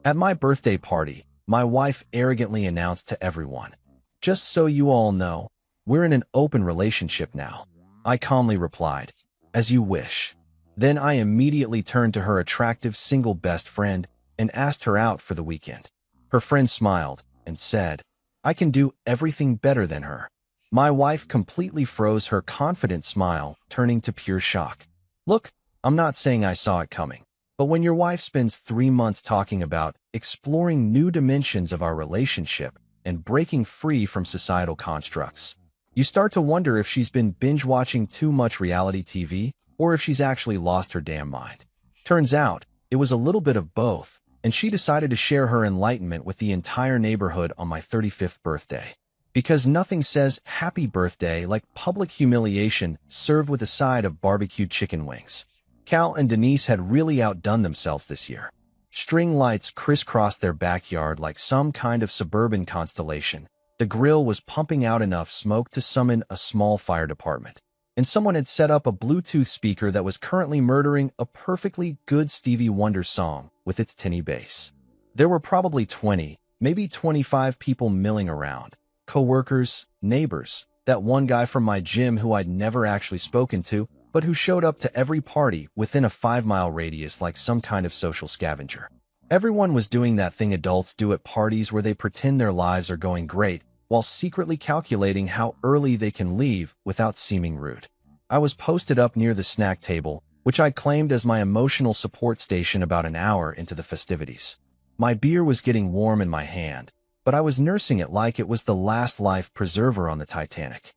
At my birthday party, my wife arrogantly announced to everyone, "Just so you all know, we're in an open relationship now." I calmly replied, "As you wish." Then I immediately turned to her attractive single best friend and asked her out for the weekend. Her friend smiled and said, "I can do everything better than her." My wife completely froze, her confident smile turning to pure shock. Look, I'm not saying I saw it coming, but when your wife spends 3 months talking about exploring new dimensions of our relationship and breaking free from societal constructs, you start to wonder if she's been binge-watching too much reality TV or if she's actually lost her damn mind. Turns out, it was a little bit of both, and she decided to share her enlightenment with the entire neighborhood on my 35th birthday. Because nothing says happy birthday like public humiliation served with a side of barbecued chicken wings. Cal and Denise had really outdone themselves this year. String lights crisscrossed their backyard like some kind of suburban constellation. The grill was pumping out enough smoke to summon a small fire department. And someone had set up a Bluetooth speaker that was currently murdering a perfectly good Stevie Wonder song with its tinny bass. There were probably 20, maybe 25 people milling around. Co-workers, neighbors, that one guy from my gym who I'd never actually spoken to, but who showed up to every party within a 5-mile radius like some kind of social scavenger. Everyone was doing that thing adults do at parties where they pretend their lives are going great while secretly calculating how early they can leave without seeming rude. I was posted up near the snack table, which I claimed as my emotional support station about an hour into the festivities. My beer was getting warm in my hand, but I was nursing it like it was the last life preserver on the Titanic.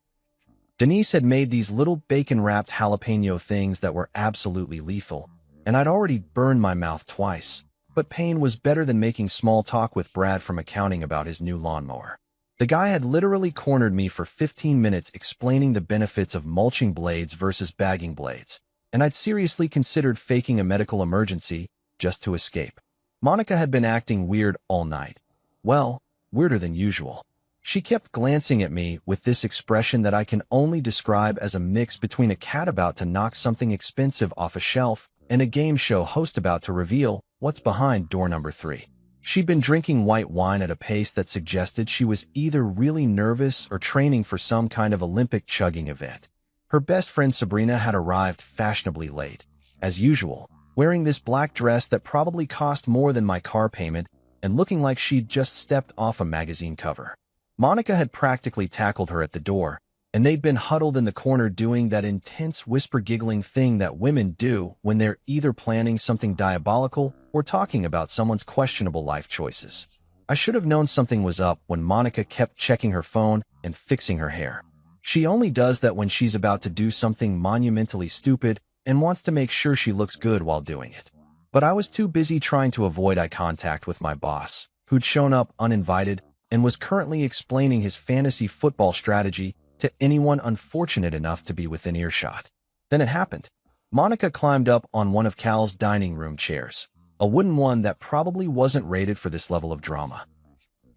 Denise had made these little bacon-wrapped jalapeno things that were absolutely lethal, and I'd already burned my mouth twice, but pain was better than making small talk with Brad from accounting about his new lawnmower. The guy had literally cornered me for 15 minutes explaining the benefits of mulching blades versus bagging blades, and I'd seriously considered faking a medical emergency just to escape. Monica had been acting weird all night. Well, weirder than usual. She kept glancing at me with this expression that I can only describe as a mix between a cat about to knock something expensive off a shelf and a game show host about to reveal what's behind door number 3. She'd been drinking white wine at a pace that suggested she was either really nervous or training for some kind of Olympic chugging event. Her best friend Sabrina had arrived fashionably late, as usual, wearing this black dress that probably cost more than my car payment and looking like she'd just stepped off a magazine cover. Monica had practically tackled her at the door, and they'd been huddled in the corner doing that intense whisper-giggling thing that women do when they're either planning something diabolical or talking about someone's questionable life choices. I should have known something was up when Monica kept checking her phone and fixing her hair. She only does that when she's about to do something monumentally stupid and wants to make sure she looks good while doing it. But I was too busy trying to avoid eye contact with my boss, who'd shown up uninvited and was currently explaining his fantasy football strategy to anyone unfortunate enough to be within earshot. Then it happened. Monica climbed up on one of Cal's dining room chairs, a wooden one that probably wasn't rated for this level of drama.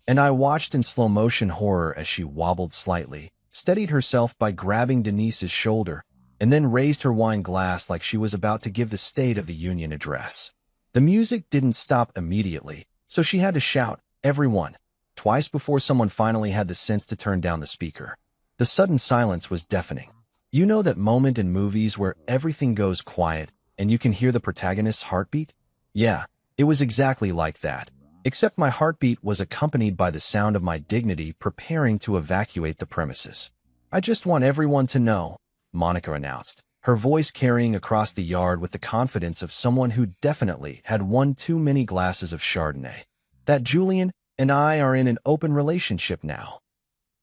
And I watched in slow-motion horror as she wobbled slightly, steadied herself by grabbing Denise's shoulder, and then raised her wine glass like she was about to give the State of the Union address. The music didn't stop immediately, so she had to shout, "Everyone," twice before someone finally had the sense to turn down the speaker. The sudden silence was deafening. You know that moment in movies where everything goes quiet and you can hear the protagonist's heartbeat? Yeah, it was exactly like that, except my heartbeat was accompanied by the sound of my dignity preparing to evacuate the premises. "I just want everyone to know," Monica announced, her voice carrying across the yard with the confidence of someone who definitely had one too many glasses of Chardonnay, "that Julian and I are in an open relationship now."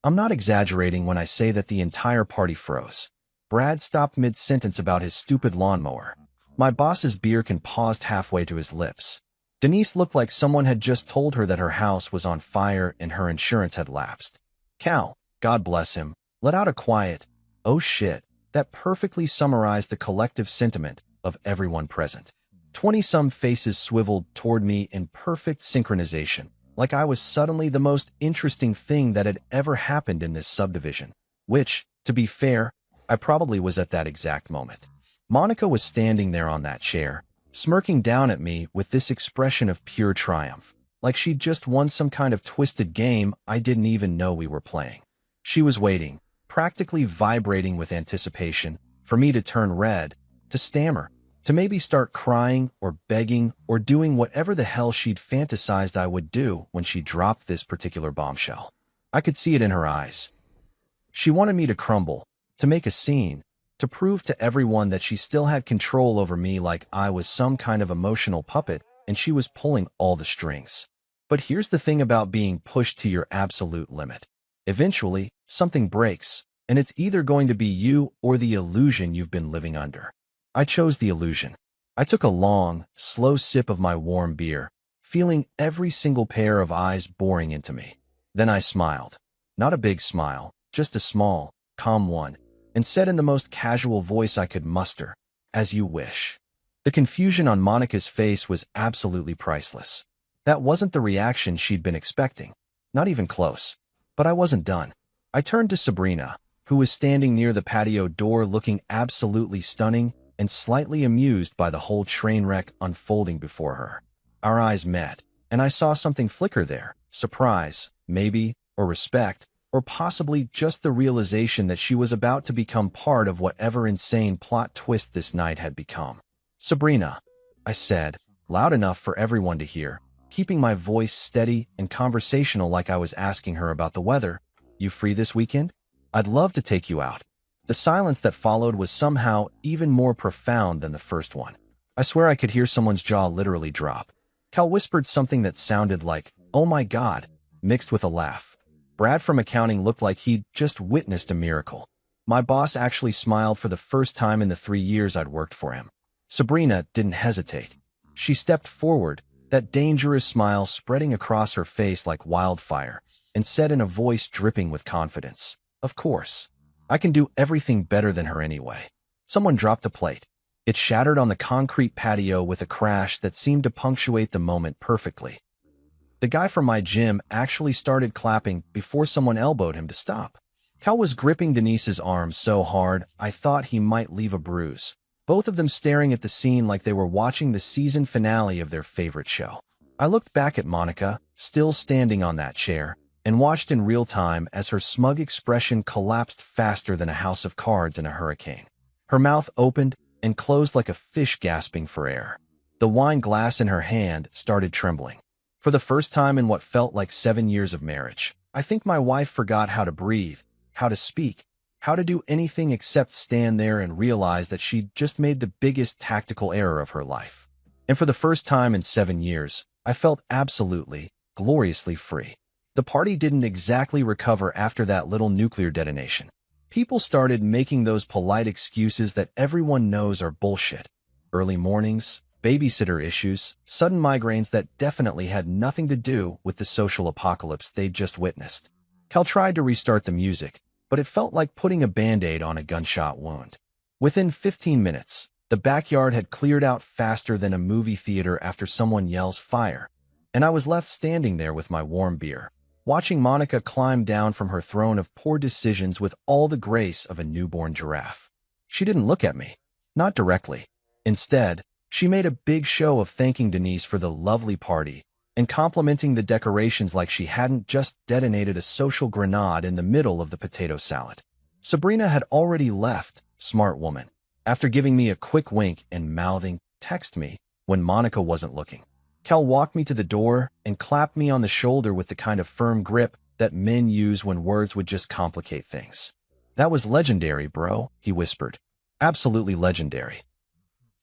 I'm not exaggerating when I say that the entire party froze. Brad stopped mid-sentence about his stupid lawnmower. My boss's beer can paused halfway to his lips. Denise looked like someone had just told her that her house was on fire and her insurance had lapsed. Cal, God bless him, let out a quiet, "Oh shit," that perfectly summarized the collective sentiment of everyone present. 20-some faces swiveled toward me in perfect synchronization, like I was suddenly the most interesting thing that had ever happened in this subdivision, which, to be fair, I probably was at that exact moment. Monica was standing there on that chair, smirking down at me with this expression of pure triumph, like she'd just won some kind of twisted game I didn't even know we were playing. She was waiting, practically vibrating with anticipation, for me to turn red, to stammer, to maybe start crying or begging or doing whatever the hell she'd fantasized I would do when she dropped this particular bombshell. I could see it in her eyes. She wanted me to crumble, to make a scene, to prove to everyone that she still had control over me like I was some kind of emotional puppet and she was pulling all the strings. But here's the thing about being pushed to your absolute limit. Eventually, something breaks, and it's either going to be you or the illusion you've been living under. I chose the illusion. I took a long, slow sip of my warm beer, feeling every single pair of eyes boring into me. Then I smiled. Not a big smile, just a small, calm one, and said in the most casual voice I could muster, "As you wish." The confusion on Monica's face was absolutely priceless. That wasn't the reaction she'd been expecting. Not even close. But I wasn't done. I turned to Sabrina, who was standing near the patio door looking absolutely stunning and slightly amused by the whole train wreck unfolding before her. Our eyes met, and I saw something flicker there. Surprise, maybe, or respect, or possibly just the realization that she was about to become part of whatever insane plot twist this night had become. "Sabrina," I said, loud enough for everyone to hear, keeping my voice steady and conversational like I was asking her about the weather, "you free this weekend? I'd love to take you out." The silence that followed was somehow even more profound than the first one. I swear I could hear someone's jaw literally drop. Cal whispered something that sounded like, "Oh my God," mixed with a laugh. Brad from accounting looked like he'd just witnessed a miracle. My boss actually smiled for the first time in the 3 years I'd worked for him. Sabrina didn't hesitate. She stepped forward, that dangerous smile spreading across her face like wildfire, and said in a voice dripping with confidence, "Of course. I can do everything better than her anyway." Someone dropped a plate. It shattered on the concrete patio with a crash that seemed to punctuate the moment perfectly. The guy from my gym actually started clapping before someone elbowed him to stop. Cal was gripping Denise's arm so hard I thought he might leave a bruise, both of them staring at the scene like they were watching the season finale of their favorite show. I looked back at Monica, still standing on that chair, and watched in real time as her smug expression collapsed faster than a house of cards in a hurricane. Her mouth opened and closed like a fish gasping for air. The wine glass in her hand started trembling. For the first time in what felt like 7 years of marriage, I think my wife forgot how to breathe, how to speak, how to do anything except stand there and realize that she'd just made the biggest tactical error of her life. And for the first time in 7 years, I felt absolutely, gloriously free. The party didn't exactly recover after that little nuclear detonation. People started making those polite excuses that everyone knows are bullshit. Early mornings, babysitter issues, sudden migraines that definitely had nothing to do with the social apocalypse they'd just witnessed. Cal tried to restart the music, but it felt like putting a Band-Aid on a gunshot wound. Within 15 minutes, the backyard had cleared out faster than a movie theater after someone yells fire, and I was left standing there with my warm beer, watching Monica climb down from her throne of poor decisions with all the grace of a newborn giraffe. She didn't look at me, not directly. Instead, she made a big show of thanking Denise for the lovely party and complimenting the decorations like she hadn't just detonated a social grenade in the middle of the potato salad. Sabrina had already left, smart woman, after giving me a quick wink and mouthing, "Text me," when Monica wasn't looking. Cal walked me to the door and clapped me on the shoulder with the kind of firm grip that men use when words would just complicate things. "That was legendary, bro," he whispered. "Absolutely legendary."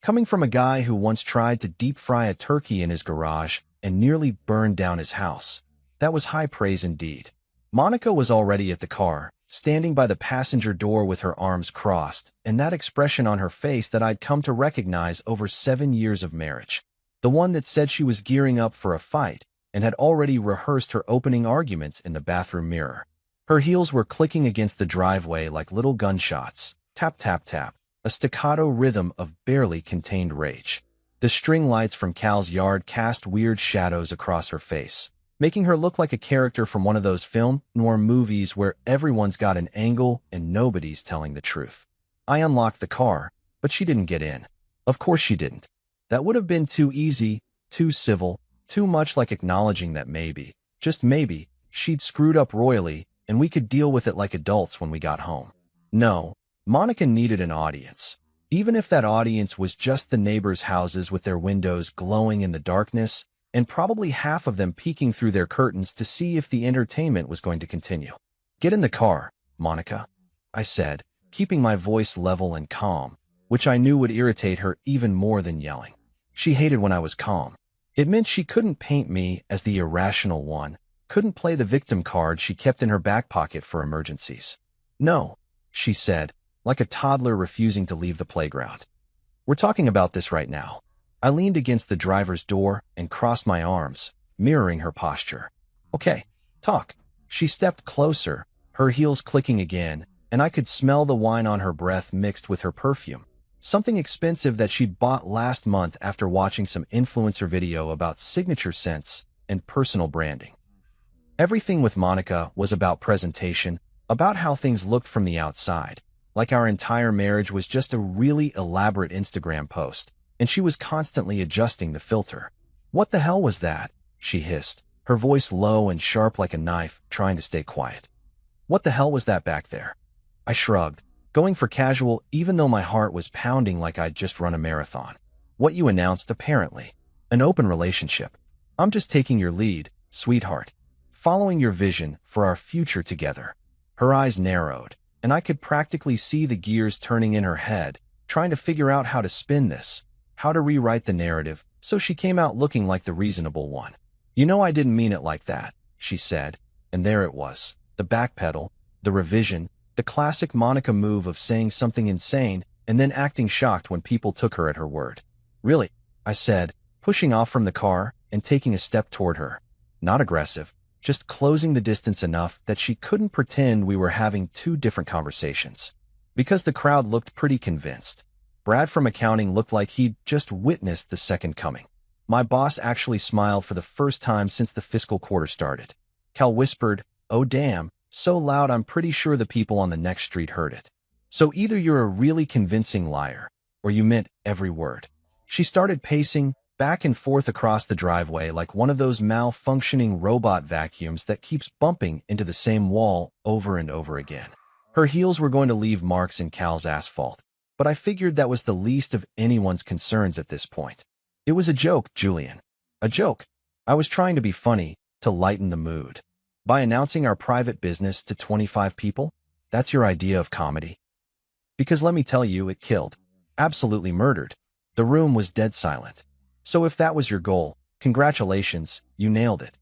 Coming from a guy who once tried to deep fry a turkey in his garage and nearly burned down his house, that was high praise indeed. Monica was already at the car, standing by the passenger door with her arms crossed, and that expression on her face that I'd come to recognize over 7 years of marriage. The one that said she was gearing up for a fight and had already rehearsed her opening arguments in the bathroom mirror. Her heels were clicking against the driveway like little gunshots. Tap, tap, tap. A staccato rhythm of barely contained rage. The string lights from Cal's yard cast weird shadows across her face, making her look like a character from one of those film noir movies where everyone's got an angle and nobody's telling the truth. I unlocked the car, but she didn't get in. Of course she didn't. That would have been too easy, too civil, too much like acknowledging that maybe, just maybe, she'd screwed up royally and we could deal with it like adults when we got home. No, Monica needed an audience. Even if that audience was just the neighbors' houses with their windows glowing in the darkness, and probably half of them peeking through their curtains to see if the entertainment was going to continue. "Get in the car, Monica," I said, keeping my voice level and calm, which I knew would irritate her even more than yelling. She hated when I was calm. It meant she couldn't paint me as the irrational one, couldn't play the victim card she kept in her back pocket for emergencies. "No," she said, like a toddler refusing to leave the playground. "We're talking about this right now." I leaned against the driver's door and crossed my arms, mirroring her posture. "Okay, talk." She stepped closer, her heels clicking again, and I could smell the wine on her breath mixed with her perfume. Something expensive that she'd bought last month after watching some influencer video about signature scents and personal branding. Everything with Monica was about presentation, about how things looked from the outside, like our entire marriage was just a really elaborate Instagram post, and she was constantly adjusting the filter. "What the hell was that?" she hissed, her voice low and sharp like a knife, trying to stay quiet. "What the hell was that back there?" I shrugged, going for casual even though my heart was pounding like I'd just run a marathon. "What you announced, apparently. An open relationship. I'm just taking your lead, sweetheart. Following your vision for our future together." Her eyes narrowed, and I could practically see the gears turning in her head, trying to figure out how to spin this, how to rewrite the narrative, so she came out looking like the reasonable one. "You know I didn't mean it like that," she said, and there it was, the backpedal, the revision, the classic Monica move of saying something insane and then acting shocked when people took her at her word. "Really?" I said, pushing off from the car and taking a step toward her. Not aggressive, just closing the distance enough that she couldn't pretend we were having two different conversations. Because the crowd looked pretty convinced. Brad from accounting looked like he'd just witnessed the second coming. My boss actually smiled for the first time since the fiscal quarter started. Cal whispered, "Oh damn," so loud I'm pretty sure the people on the next street heard it. "So either you're a really convincing liar, or you meant every word." She started pacing back and forth across the driveway like one of those malfunctioning robot vacuums that keeps bumping into the same wall over and over again. Her heels were going to leave marks in Cal's asphalt, but I figured that was the least of anyone's concerns at this point. "It was a joke, Julian. A joke. I was trying to be funny, to lighten the mood. By announcing our private business to 25 people? That's your idea of comedy?" Because let me tell you, it killed. Absolutely murdered. The room was dead silent. "So if that was your goal, congratulations, you nailed it."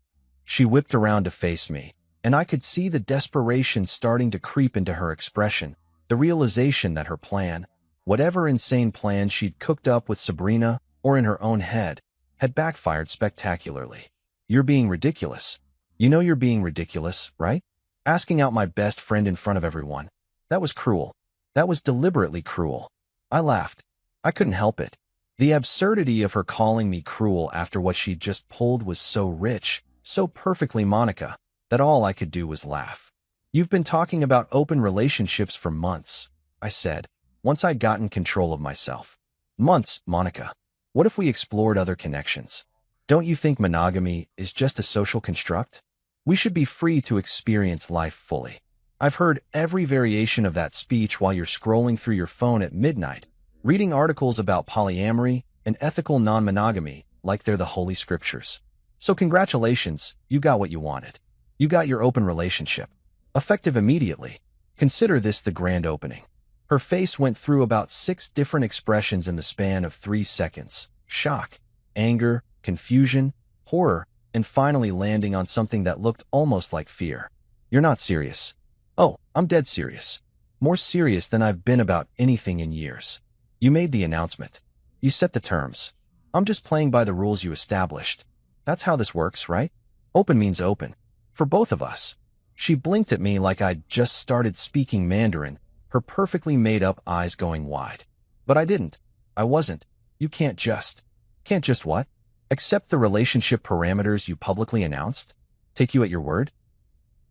She whipped around to face me, and I could see the desperation starting to creep into her expression, the realization that her plan, whatever insane plan she'd cooked up with Sabrina or in her own head, had backfired spectacularly. "You're being ridiculous. You know you're being ridiculous, right? Asking out my best friend in front of everyone. That was cruel. That was deliberately cruel." I laughed. I couldn't help it. The absurdity of her calling me cruel after what she'd just pulled was so rich, so perfectly Monica, that all I could do was laugh. "You've been talking about open relationships for months," I said, once I'd gotten control of myself. "Months, Monica. What if we explored other connections? Don't you think monogamy is just a social construct? We should be free to experience life fully." I've heard every variation of that speech while you're scrolling through your phone at midnight, reading articles about polyamory and ethical non-monogamy like they're the holy scriptures. So congratulations, you got what you wanted. You got your open relationship. Effective immediately. Consider this the grand opening. Her face went through about 6 different expressions in the span of 3 seconds. Shock, anger, confusion, horror, and finally landing on something that looked almost like fear. "You're not serious." "Oh, I'm dead serious. More serious than I've been about anything in years. You made the announcement. You set the terms. I'm just playing by the rules you established. That's how this works, right? Open means open. For both of us." She blinked at me like I'd just started speaking Mandarin, her perfectly made-up eyes going wide. But I didn't. I wasn't. You can't just. Can't just what? Accept the relationship parameters you publicly announced? Take you at your word?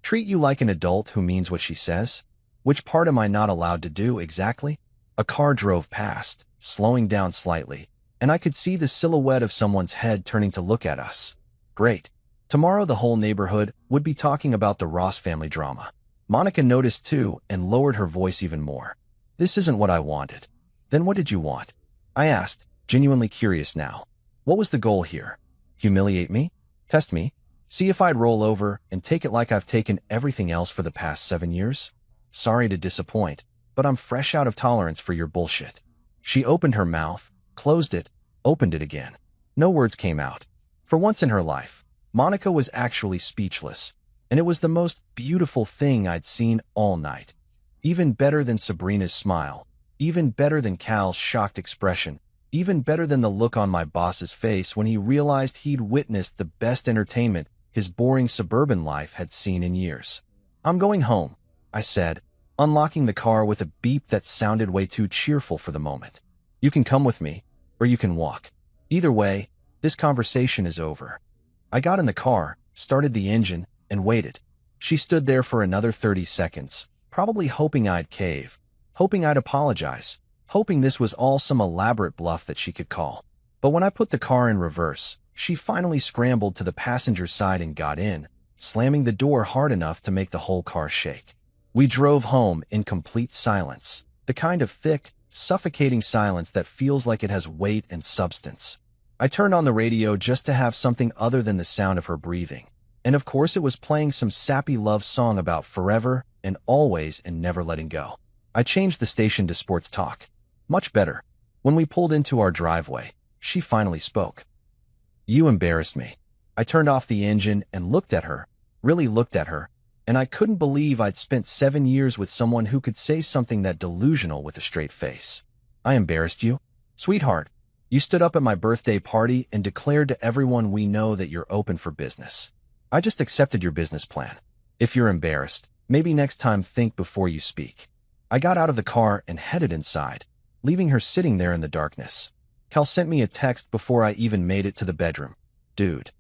Treat you like an adult who means what she says? Which part am I not allowed to do exactly? A car drove past, slowing down slightly, and I could see the silhouette of someone's head turning to look at us. Great. Tomorrow the whole neighborhood would be talking about the Ross family drama. Monica noticed too and lowered her voice even more. This isn't what I wanted. Then what did you want? I asked, genuinely curious now. What was the goal here? Humiliate me? Test me? See if I'd roll over and take it like I've taken everything else for the past 7 years? Sorry to disappoint, but I'm fresh out of tolerance for your bullshit. She opened her mouth, closed it, opened it again. No words came out. For once in her life, Monica was actually speechless, and it was the most beautiful thing I'd seen all night. Even better than Sabrina's smile, even better than Cal's shocked expression, even better than the look on my boss's face when he realized he'd witnessed the best entertainment his boring suburban life had seen in years. I'm going home, I said, unlocking the car with a beep that sounded way too cheerful for the moment. You can come with me, or you can walk. Either way, this conversation is over. I got in the car, started the engine, and waited. She stood there for another 30 seconds, probably hoping I'd cave, hoping I'd apologize, hoping this was all some elaborate bluff that she could call. But when I put the car in reverse, she finally scrambled to the passenger side and got in, slamming the door hard enough to make the whole car shake. We drove home in complete silence, the kind of thick, suffocating silence that feels like it has weight and substance. I turned on the radio just to have something other than the sound of her breathing. And of course it was playing some sappy love song about forever and always and never letting go. I changed the station to sports talk. Much better. When we pulled into our driveway, she finally spoke. You embarrassed me. I turned off the engine and looked at her, really looked at her, and I couldn't believe I'd spent 7 years with someone who could say something that delusional with a straight face. I embarrassed you? Sweetheart, you stood up at my birthday party and declared to everyone we know that you're open for business. I just accepted your business plan. If you're embarrassed, maybe next time think before you speak. I got out of the car and headed inside, leaving her sitting there in the darkness. Cal sent me a text before I even made it to the bedroom. Dude,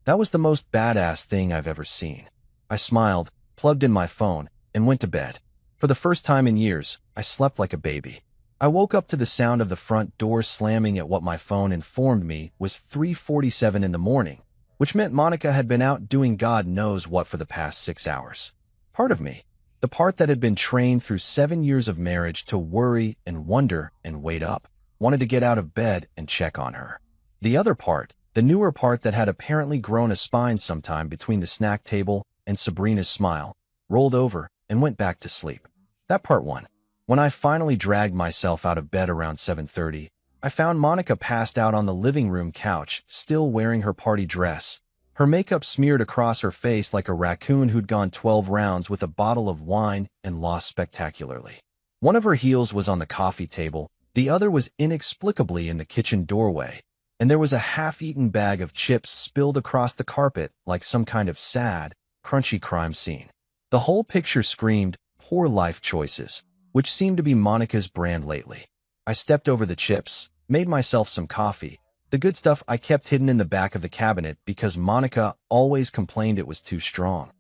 that was the most badass thing I've ever seen. I smiled, plugged in my phone, and went to bed. For the first time in years, I slept like a baby. I woke up to the sound of the front door slamming at what my phone informed me was 3:47 in the morning, which meant Monica had been out doing God knows what for the past 6 hours. Part of me, the part that had been trained through 7 years of marriage to worry and wonder and wait up, wanted to get out of bed and check on her. The other part, the newer part that had apparently grown a spine sometime between the snack table and Sabrina's smile, rolled over and went back to sleep. That part won. When I finally dragged myself out of bed around 7:30, I found Monica passed out on the living room couch, still wearing her party dress, her makeup smeared across her face like a raccoon who'd gone 12 rounds with a bottle of wine and lost spectacularly. One of her heels was on the coffee table, the other was inexplicably in the kitchen doorway, and there was a half-eaten bag of chips spilled across the carpet like some kind of sad, crunchy crime scene. The whole picture screamed poor life choices, which seemed to be Monica's brand lately. I stepped over the chips, made myself some coffee, the good stuff I kept hidden in the back of the cabinet because Monica always complained it was too strong,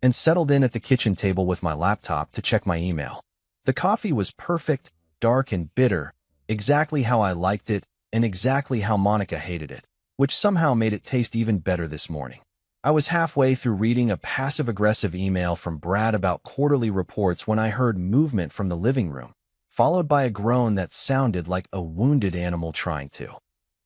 and settled in at the kitchen table with my laptop to check my email. The coffee was perfect, dark and bitter, exactly how I liked it and exactly how Monica hated it, which somehow made it taste even better this morning. I was halfway through reading a passive-aggressive email from Brad about quarterly reports when I heard movement from the living room, followed by a groan that sounded like a wounded animal trying to.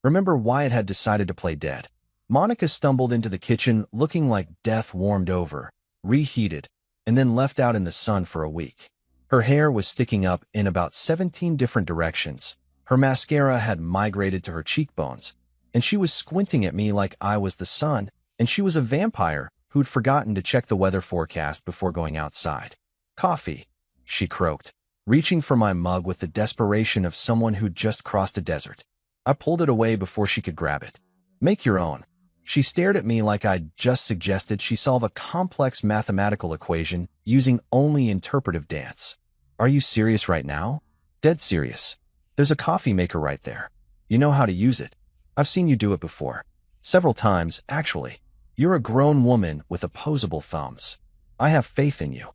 Remember, Wyatt had decided to play dead. Monica stumbled into the kitchen looking like death warmed over, reheated, and then left out in the sun for a week. Her hair was sticking up in about 17 different directions. Her mascara had migrated to her cheekbones, and she was squinting at me like I was the sun, and she was a vampire who'd forgotten to check the weather forecast before going outside. Coffee, she croaked, reaching for my mug with the desperation of someone who'd just crossed a desert. I pulled it away before she could grab it. Make your own. She stared at me like I'd just suggested she solve a complex mathematical equation using only interpretive dance. Are you serious right now? Dead serious. There's a coffee maker right there. You know how to use it. I've seen you do it before. Several times, actually. You're a grown woman with opposable thumbs. I have faith in you.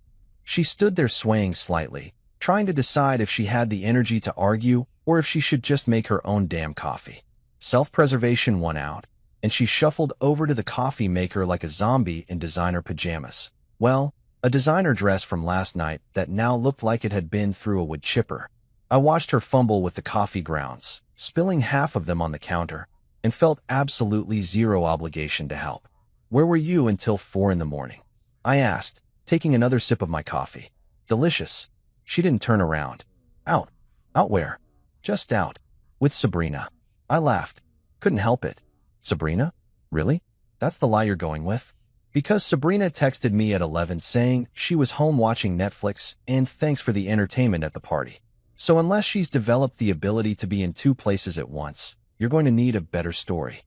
She stood there swaying slightly, trying to decide if she had the energy to argue or if she should just make her own damn coffee. Self-preservation won out, and she shuffled over to the coffee maker like a zombie in designer pajamas. Well, a designer dress from last night that now looked like it had been through a wood chipper. I watched her fumble with the coffee grounds, spilling half of them on the counter, and felt absolutely zero obligation to help. "Where were you until 4 in the morning?" I asked, taking another sip of my coffee. "Delicious." She didn't turn around. "Out." "Out where?" "Just out. With Sabrina." I laughed. Couldn't help it. "Sabrina? Really? That's the lie you're going with?" "Because Sabrina texted me at 11 saying she was home watching Netflix and thanks for the entertainment at the party. So unless she's developed the ability to be in 2 places at once, you're going to need a better story."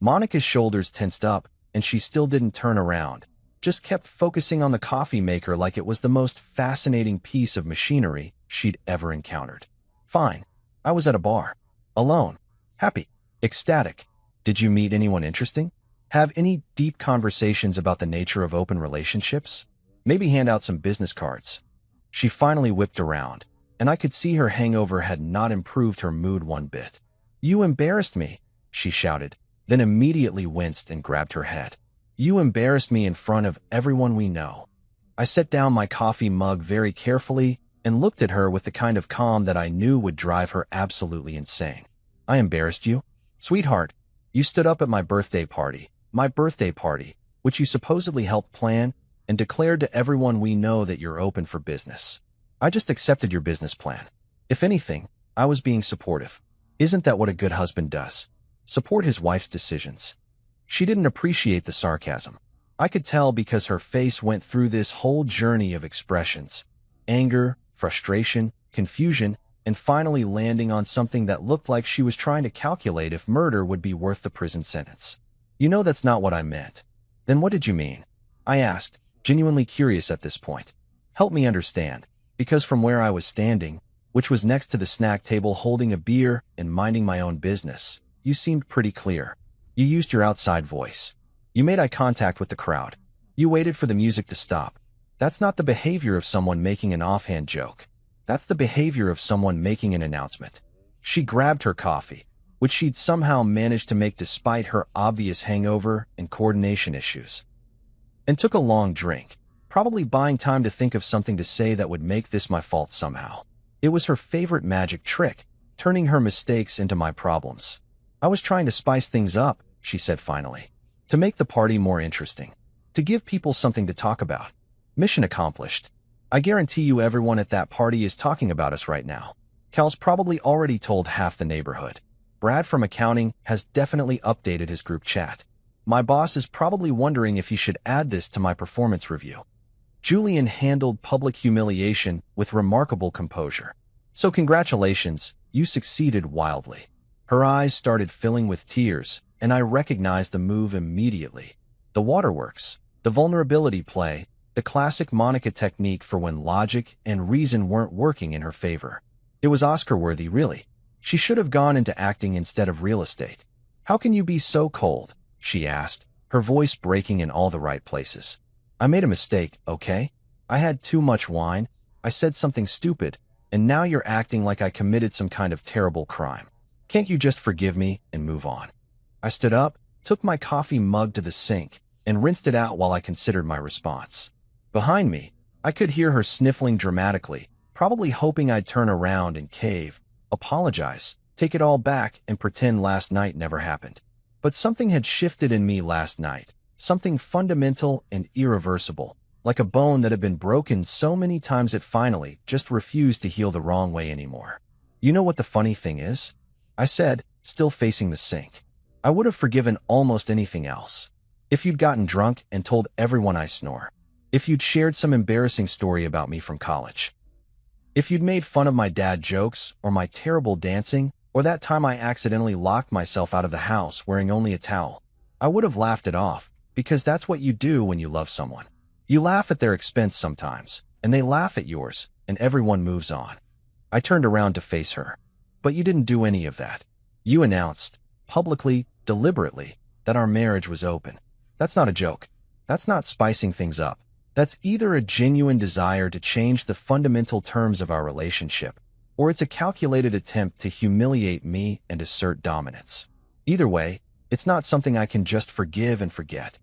Monica's shoulders tensed up, and she still didn't turn around, just kept focusing on the coffee maker like it was the most fascinating piece of machinery she'd ever encountered. "Fine. I was at a bar. Alone. Happy. Ecstatic. Did you meet anyone interesting? Have any deep conversations about the nature of open relationships? Maybe hand out some business cards." She finally whipped around, and I could see her hangover had not improved her mood one bit. "You embarrassed me," she shouted, then immediately winced and grabbed her head. "You embarrassed me in front of everyone we know." I set down my coffee mug very carefully and looked at her with the kind of calm that I knew would drive her absolutely insane. "I embarrassed you? Sweetheart, you stood up at my birthday party, which you supposedly helped plan, and declared to everyone we know that you're open for business. I just accepted your business plan. If anything, I was being supportive. Isn't that what a good husband does? Support his wife's decisions." She didn't appreciate the sarcasm. I could tell because her face went through this whole journey of expressions: anger, frustration, confusion, and finally landing on something that looked like she was trying to calculate if murder would be worth the prison sentence. "You know that's not what I meant." "Then what did you mean?" I asked, genuinely curious at this point. "Help me understand, because from where I was standing, which was next to the snack table holding a beer and minding my own business, you seemed pretty clear. You used your outside voice. You made eye contact with the crowd. You waited for the music to stop. That's not the behavior of someone making an offhand joke. That's the behavior of someone making an announcement." She grabbed her coffee, which she'd somehow managed to make despite her obvious hangover and coordination issues, and took a long drink, probably buying time to think of something to say that would make this my fault somehow. It was her favorite magic trick, turning her mistakes into my problems. "I was trying to spice things up," she said finally, "to make the party more interesting, to give people something to talk about. Mission accomplished. I guarantee you everyone at that party is talking about us right now. Cal's probably already told half the neighborhood. Brad from accounting has definitely updated his group chat. My boss is probably wondering if he should add this to my performance review." Julian handled public humiliation with remarkable composure. "So congratulations, you succeeded wildly." Her eyes started filling with tears, and I recognized the move immediately. The waterworks, the vulnerability play, the classic Monica technique for when logic and reason weren't working in her favor. It was Oscar-worthy, really. She should have gone into acting instead of real estate. "How can you be so cold?" she asked, her voice breaking in all the right places. "I made a mistake, okay? I had too much wine, I said something stupid, and now you're acting like I committed some kind of terrible crime. Can't you just forgive me and move on?" I stood up, took my coffee mug to the sink, and rinsed it out while I considered my response. Behind me, I could hear her sniffling dramatically, probably hoping I'd turn around and cave, apologize, take it all back, and pretend last night never happened. But something had shifted in me last night, something fundamental and irreversible, like a bone that had been broken so many times it finally just refused to heal the wrong way anymore. "You know what the funny thing is?" I said, still facing the sink. "I would have forgiven almost anything else. If you'd gotten drunk and told everyone I snore. If you'd shared some embarrassing story about me from college. If you'd made fun of my dad jokes, or my terrible dancing, or that time I accidentally locked myself out of the house wearing only a towel. I would have laughed it off, because that's what you do when you love someone. You laugh at their expense sometimes, and they laugh at yours, and everyone moves on." I turned around to face her. "But you didn't do any of that. You announced, publicly, deliberately, that our marriage was open. That's not a joke. That's not spicing things up. That's either a genuine desire to change the fundamental terms of our relationship, or it's a calculated attempt to humiliate me and assert dominance. Either way, It's not something I can just forgive and forget.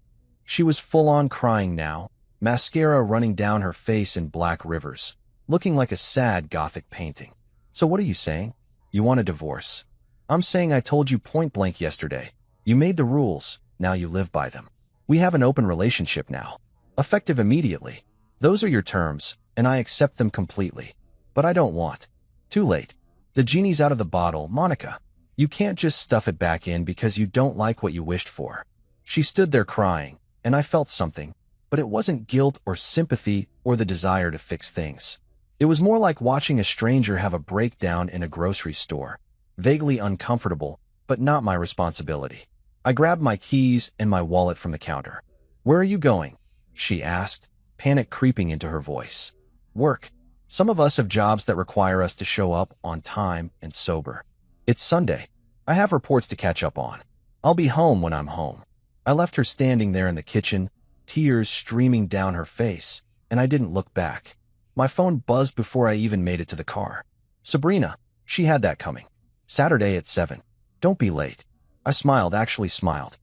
She was full-on crying now, mascara running down her face in black rivers, looking like a sad Gothic painting. So what are you saying? You want a divorce? I'm saying I told you point blank yesterday. You made the rules, now you live by them. We have an open relationship now. Effective immediately. Those are your terms, and I accept them completely. But I don't want. Too late. The genie's out of the bottle, Monica. You can't just stuff it back in because you don't like what you wished for. She stood there crying, and I felt something, but it wasn't guilt or sympathy or the desire to fix things. It was more like watching a stranger have a breakdown in a grocery store. Vaguely uncomfortable, but not my responsibility. I grabbed my keys and my wallet from the counter. Where are you going? She asked, panic creeping into her voice. Work. Some of us have jobs that require us to show up on time and sober. It's Sunday. I have reports to catch up on. I'll be home when I'm home. I left her standing there in the kitchen, tears streaming down her face, and I didn't look back. My phone buzzed before I even made it to the car. Sabrina, she had that coming. Saturday at 7. Don't be late. I smiled, actually smiled.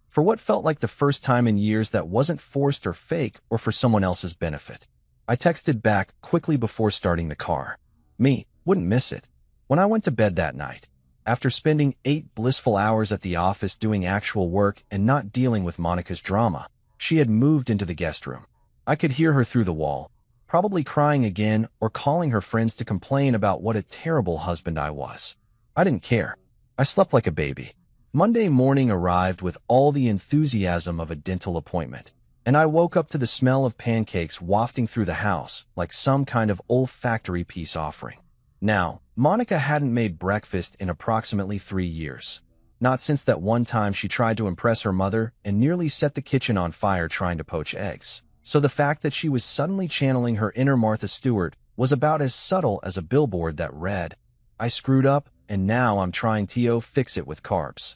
For what felt like the first time in years that wasn't forced or fake or for someone else's benefit. I texted back quickly before starting the car. Me, wouldn't miss it. When I went to bed that night, after spending 8 blissful hours at the office doing actual work and not dealing with Monica's drama, she had moved into the guest room. I could hear her through the wall, probably crying again or calling her friends to complain about what a terrible husband I was. I didn't care. I slept like a baby. Monday morning arrived with all the enthusiasm of a dental appointment, and I woke up to the smell of pancakes wafting through the house like some kind of olfactory peace offering. Now, Monica hadn't made breakfast in approximately 3 years. Not since that one time she tried to impress her mother and nearly set the kitchen on fire trying to poach eggs. So the fact that she was suddenly channeling her inner Martha Stewart was about as subtle as a billboard that read, I screwed up, and now I'm trying to fix it with carbs.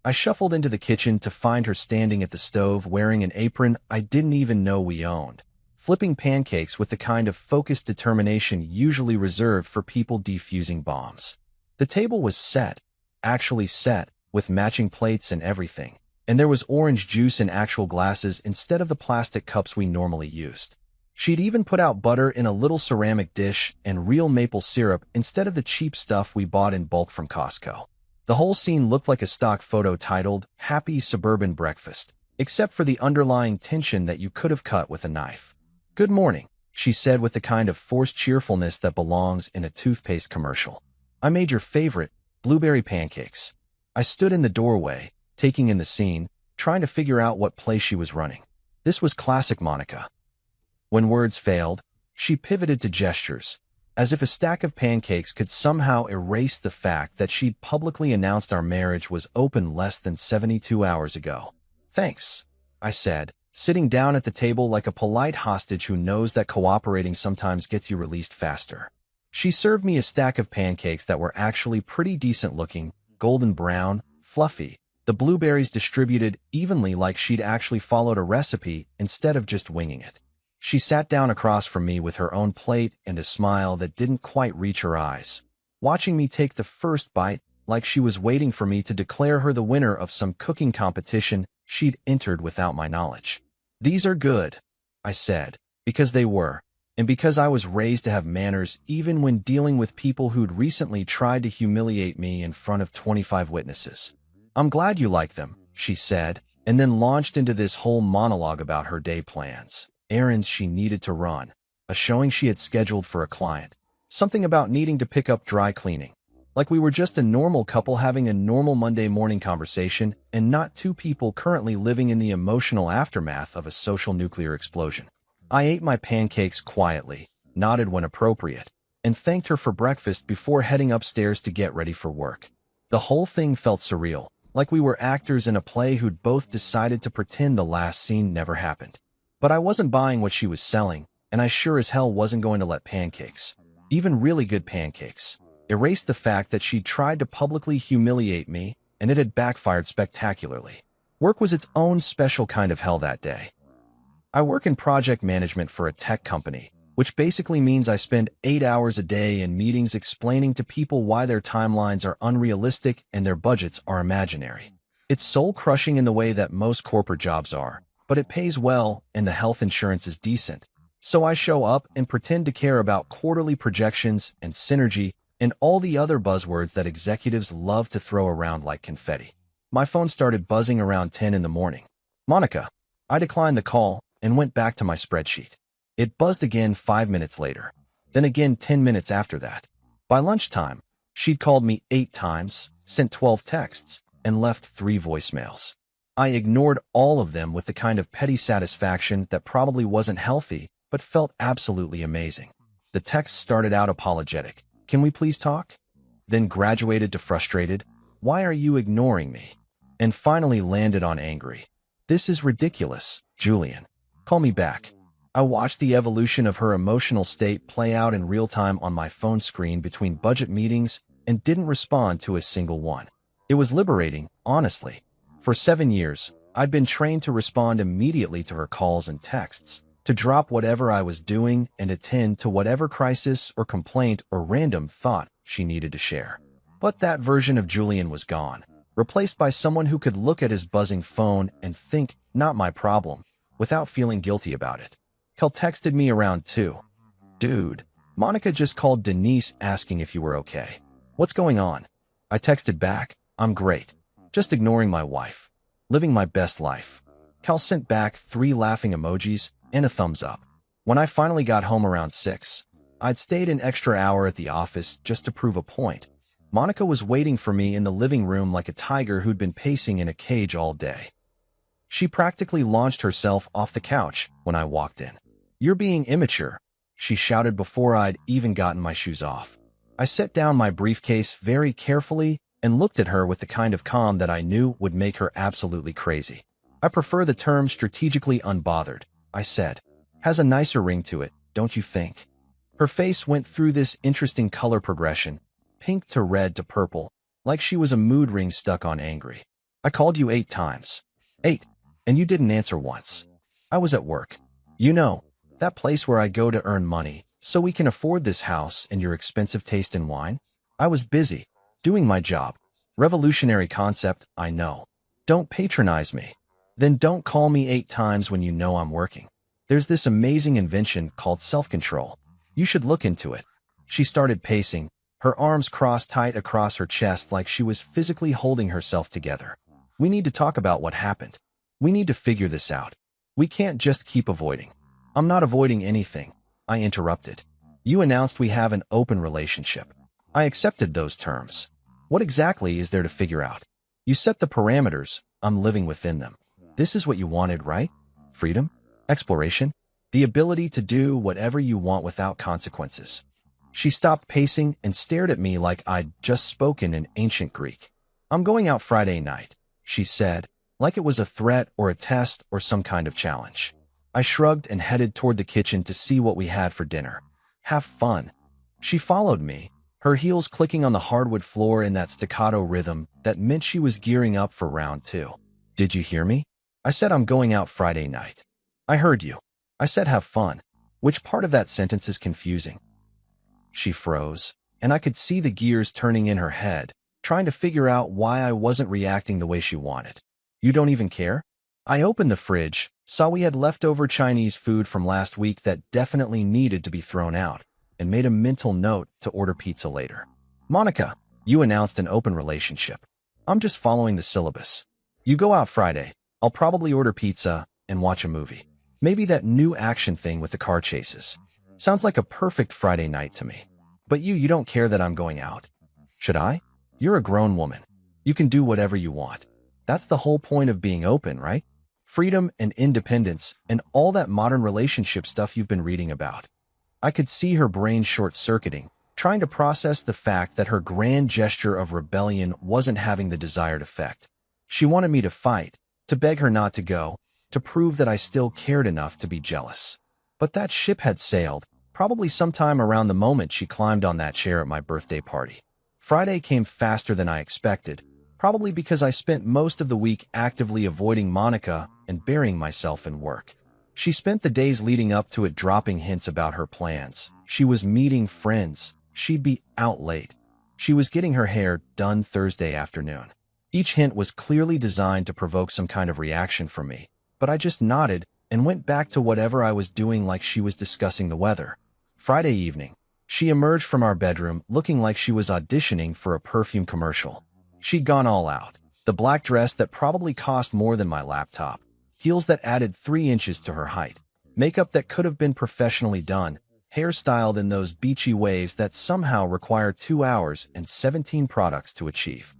I shuffled into the kitchen to find her standing at the stove wearing an apron I didn't even know we owned, flipping pancakes with the kind of focused determination usually reserved for people defusing bombs. The table was set, actually set, with matching plates and everything, and there was orange juice in actual glasses instead of the plastic cups we normally used. She'd even put out butter in a little ceramic dish and real maple syrup instead of the cheap stuff we bought in bulk from Costco. The whole scene looked like a stock photo titled, Happy Suburban Breakfast, except for the underlying tension that you could have cut with a knife. Good morning, she said with the kind of forced cheerfulness that belongs in a toothpaste commercial. I made your favorite, blueberry pancakes. I stood in the doorway, taking in the scene, trying to figure out what play she was running. This was classic Monica. When words failed, she pivoted to gestures, as if a stack of pancakes could somehow erase the fact that she'd publicly announced our marriage was open less than 72 hours ago. Thanks, I said, sitting down at the table like a polite hostage who knows that cooperating sometimes gets you released faster. She served me a stack of pancakes that were actually pretty decent looking, golden brown, fluffy, the blueberries distributed evenly like she'd actually followed a recipe instead of just winging it. She sat down across from me with her own plate and a smile that didn't quite reach her eyes, watching me take the first bite like she was waiting for me to declare her the winner of some cooking competition she'd entered without my knowledge. These are good, I said, because they were, and because I was raised to have manners even when dealing with people who'd recently tried to humiliate me in front of 25 witnesses. I'm glad you like them, she said, and then launched into this whole monologue about her day plans. Errands she needed to run, a showing she had scheduled for a client, something about needing to pick up dry cleaning, like we were just a normal couple having a normal Monday morning conversation and not two people currently living in the emotional aftermath of a social nuclear explosion. I ate my pancakes quietly, nodded when appropriate, and thanked her for breakfast before heading upstairs to get ready for work. The whole thing felt surreal, like we were actors in a play who'd both decided to pretend the last scene never happened. But I wasn't buying what she was selling, and I sure as hell wasn't going to let pancakes, even really good pancakes, erase the fact that she'd tried to publicly humiliate me, and it had backfired spectacularly. Work was its own special kind of hell that day. I work in project management for a tech company, which basically means I spend 8 hours a day in meetings explaining to people why their timelines are unrealistic and their budgets are imaginary. It's soul-crushing in the way that most corporate jobs are, but it pays well and the health insurance is decent. So I show up and pretend to care about quarterly projections and synergy and all the other buzzwords that executives love to throw around like confetti. My phone started buzzing around 10 in the morning. Monica. I declined the call and went back to my spreadsheet. It buzzed again 5 minutes later, then again 10 minutes after that. By lunchtime, she'd called me 8 times, sent 12 texts, and left 3 voicemails. I ignored all of them with the kind of petty satisfaction that probably wasn't healthy, but felt absolutely amazing. The text started out apologetic. Can we please talk? Then graduated to frustrated. Why are you ignoring me? And finally landed on angry. This is ridiculous, Julian. Call me back. I watched the evolution of her emotional state play out in real time on my phone screen between budget meetings and didn't respond to a single one. It was liberating, honestly. For 7 years, I'd been trained to respond immediately to her calls and texts, to drop whatever I was doing and attend to whatever crisis or complaint or random thought she needed to share. But that version of Julian was gone, replaced by someone who could look at his buzzing phone and think, not my problem, without feeling guilty about it. Kel texted me around 2. Dude, Monica just called Denise asking if you were okay. What's going on? I texted back, I'm great. Just ignoring my wife. Living my best life. Cal sent back 3 laughing emojis and a thumbs up. When I finally got home around 6, I'd stayed an extra hour at the office just to prove a point. Monica was waiting for me in the living room like a tiger who'd been pacing in a cage all day. She practically launched herself off the couch when I walked in. You're being immature, she shouted before I'd even gotten my shoes off. I set down my briefcase very carefully and looked at her with the kind of calm that I knew would make her absolutely crazy. I prefer the term strategically unbothered, I said. Has a nicer ring to it, don't you think? Her face went through this interesting color progression, pink to red to purple, like she was a mood ring stuck on angry. I called you 8 times. 8. And you didn't answer once. I was at work. You know, that place where I go to earn money, so we can afford this house and your expensive taste in wine? I was busy, doing my job. Revolutionary concept, I know. Don't patronize me. Then don't call me 8 times when you know I'm working. There's this amazing invention called self-control. You should look into it. She started pacing, her arms crossed tight across her chest like she was physically holding herself together. We need to talk about what happened. We need to figure this out. We can't just keep avoiding. I'm not avoiding anything, I interrupted. You announced we have an open relationship. I accepted those terms. What exactly is there to figure out? You set the parameters, I'm living within them. This is what you wanted, right? Freedom? Exploration? The ability to do whatever you want without consequences. She stopped pacing and stared at me like I'd just spoken in ancient Greek. I'm going out Friday night, she said, like it was a threat or a test or some kind of challenge. I shrugged and headed toward the kitchen to see what we had for dinner. Have fun. She followed me, her heels clicking on the hardwood floor in that staccato rhythm that meant she was gearing up for round 2. Did you hear me? I said I'm going out Friday night. I heard you. I said have fun. Which part of that sentence is confusing? She froze, and I could see the gears turning in her head, trying to figure out why I wasn't reacting the way she wanted. You don't even care? I opened the fridge, saw we had leftover Chinese food from last week that definitely needed to be thrown out, and made a mental note to order pizza later. Monica, you announced an open relationship. I'm just following the syllabus. You go out Friday, I'll probably order pizza and watch a movie. Maybe that new action thing with the car chases. Sounds like a perfect Friday night to me. But you don't care that I'm going out. Should I? You're a grown woman. You can do whatever you want. That's the whole point of being open, right? Freedom and independence and all that modern relationship stuff you've been reading about. I could see her brain short-circuiting, trying to process the fact that her grand gesture of rebellion wasn't having the desired effect. She wanted me to fight, to beg her not to go, to prove that I still cared enough to be jealous. But that ship had sailed, probably sometime around the moment she climbed on that chair at my birthday party. Friday came faster than I expected, probably because I spent most of the week actively avoiding Monica and burying myself in work. She spent the days leading up to it dropping hints about her plans. She was meeting friends. She'd be out late. She was getting her hair done Thursday afternoon. Each hint was clearly designed to provoke some kind of reaction from me, but I just nodded and went back to whatever I was doing like she was discussing the weather. Friday evening, she emerged from our bedroom looking like she was auditioning for a perfume commercial. She'd gone all out. The black dress that probably cost more than my laptop, heels that added 3 inches to her height, makeup that could have been professionally done, hairstyled in those beachy waves that somehow require 2 hours and 17 products to achieve.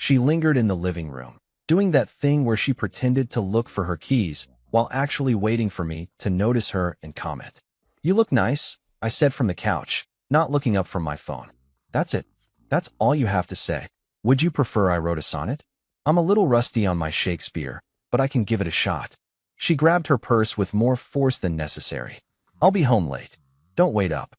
She lingered in the living room, doing that thing where she pretended to look for her keys while actually waiting for me to notice her and comment. "You look nice," I said from the couch, not looking up from my phone. "That's it. That's all you have to say. Would you prefer I wrote a sonnet? I'm a little rusty on my Shakespeare, but I can give it a shot." She grabbed her purse with more force than necessary. "I'll be home late. Don't wait up."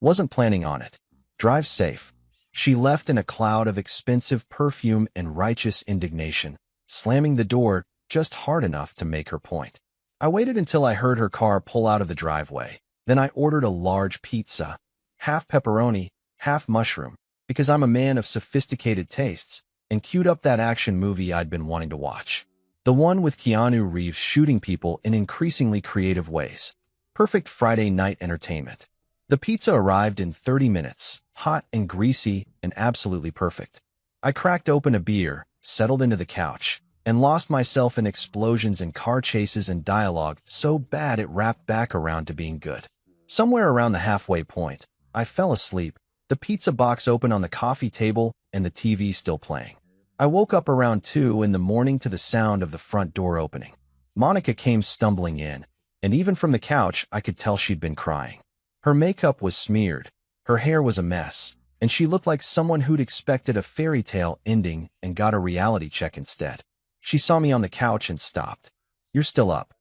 "Wasn't planning on it. Drive safe." She left in a cloud of expensive perfume and righteous indignation, slamming the door just hard enough to make her point. I waited until I heard her car pull out of the driveway. Then I ordered a large pizza, half pepperoni, half mushroom, because I'm a man of sophisticated tastes, and queued up that action movie I'd been wanting to watch. The one with Keanu Reeves shooting people in increasingly creative ways. Perfect Friday night entertainment. The pizza arrived in 30 minutes, hot and greasy and absolutely perfect. I cracked open a beer, settled into the couch, and lost myself in explosions and car chases and dialogue so bad it wrapped back around to being good. Somewhere around the halfway point, I fell asleep, the pizza box open on the coffee table and the TV still playing. I woke up around 2 in the morning to the sound of the front door opening. Monica came stumbling in, and even from the couch I could tell she'd been crying. Her makeup was smeared, her hair was a mess, and she looked like someone who'd expected a fairy tale ending and got a reality check instead. She saw me on the couch and stopped. "You're still up."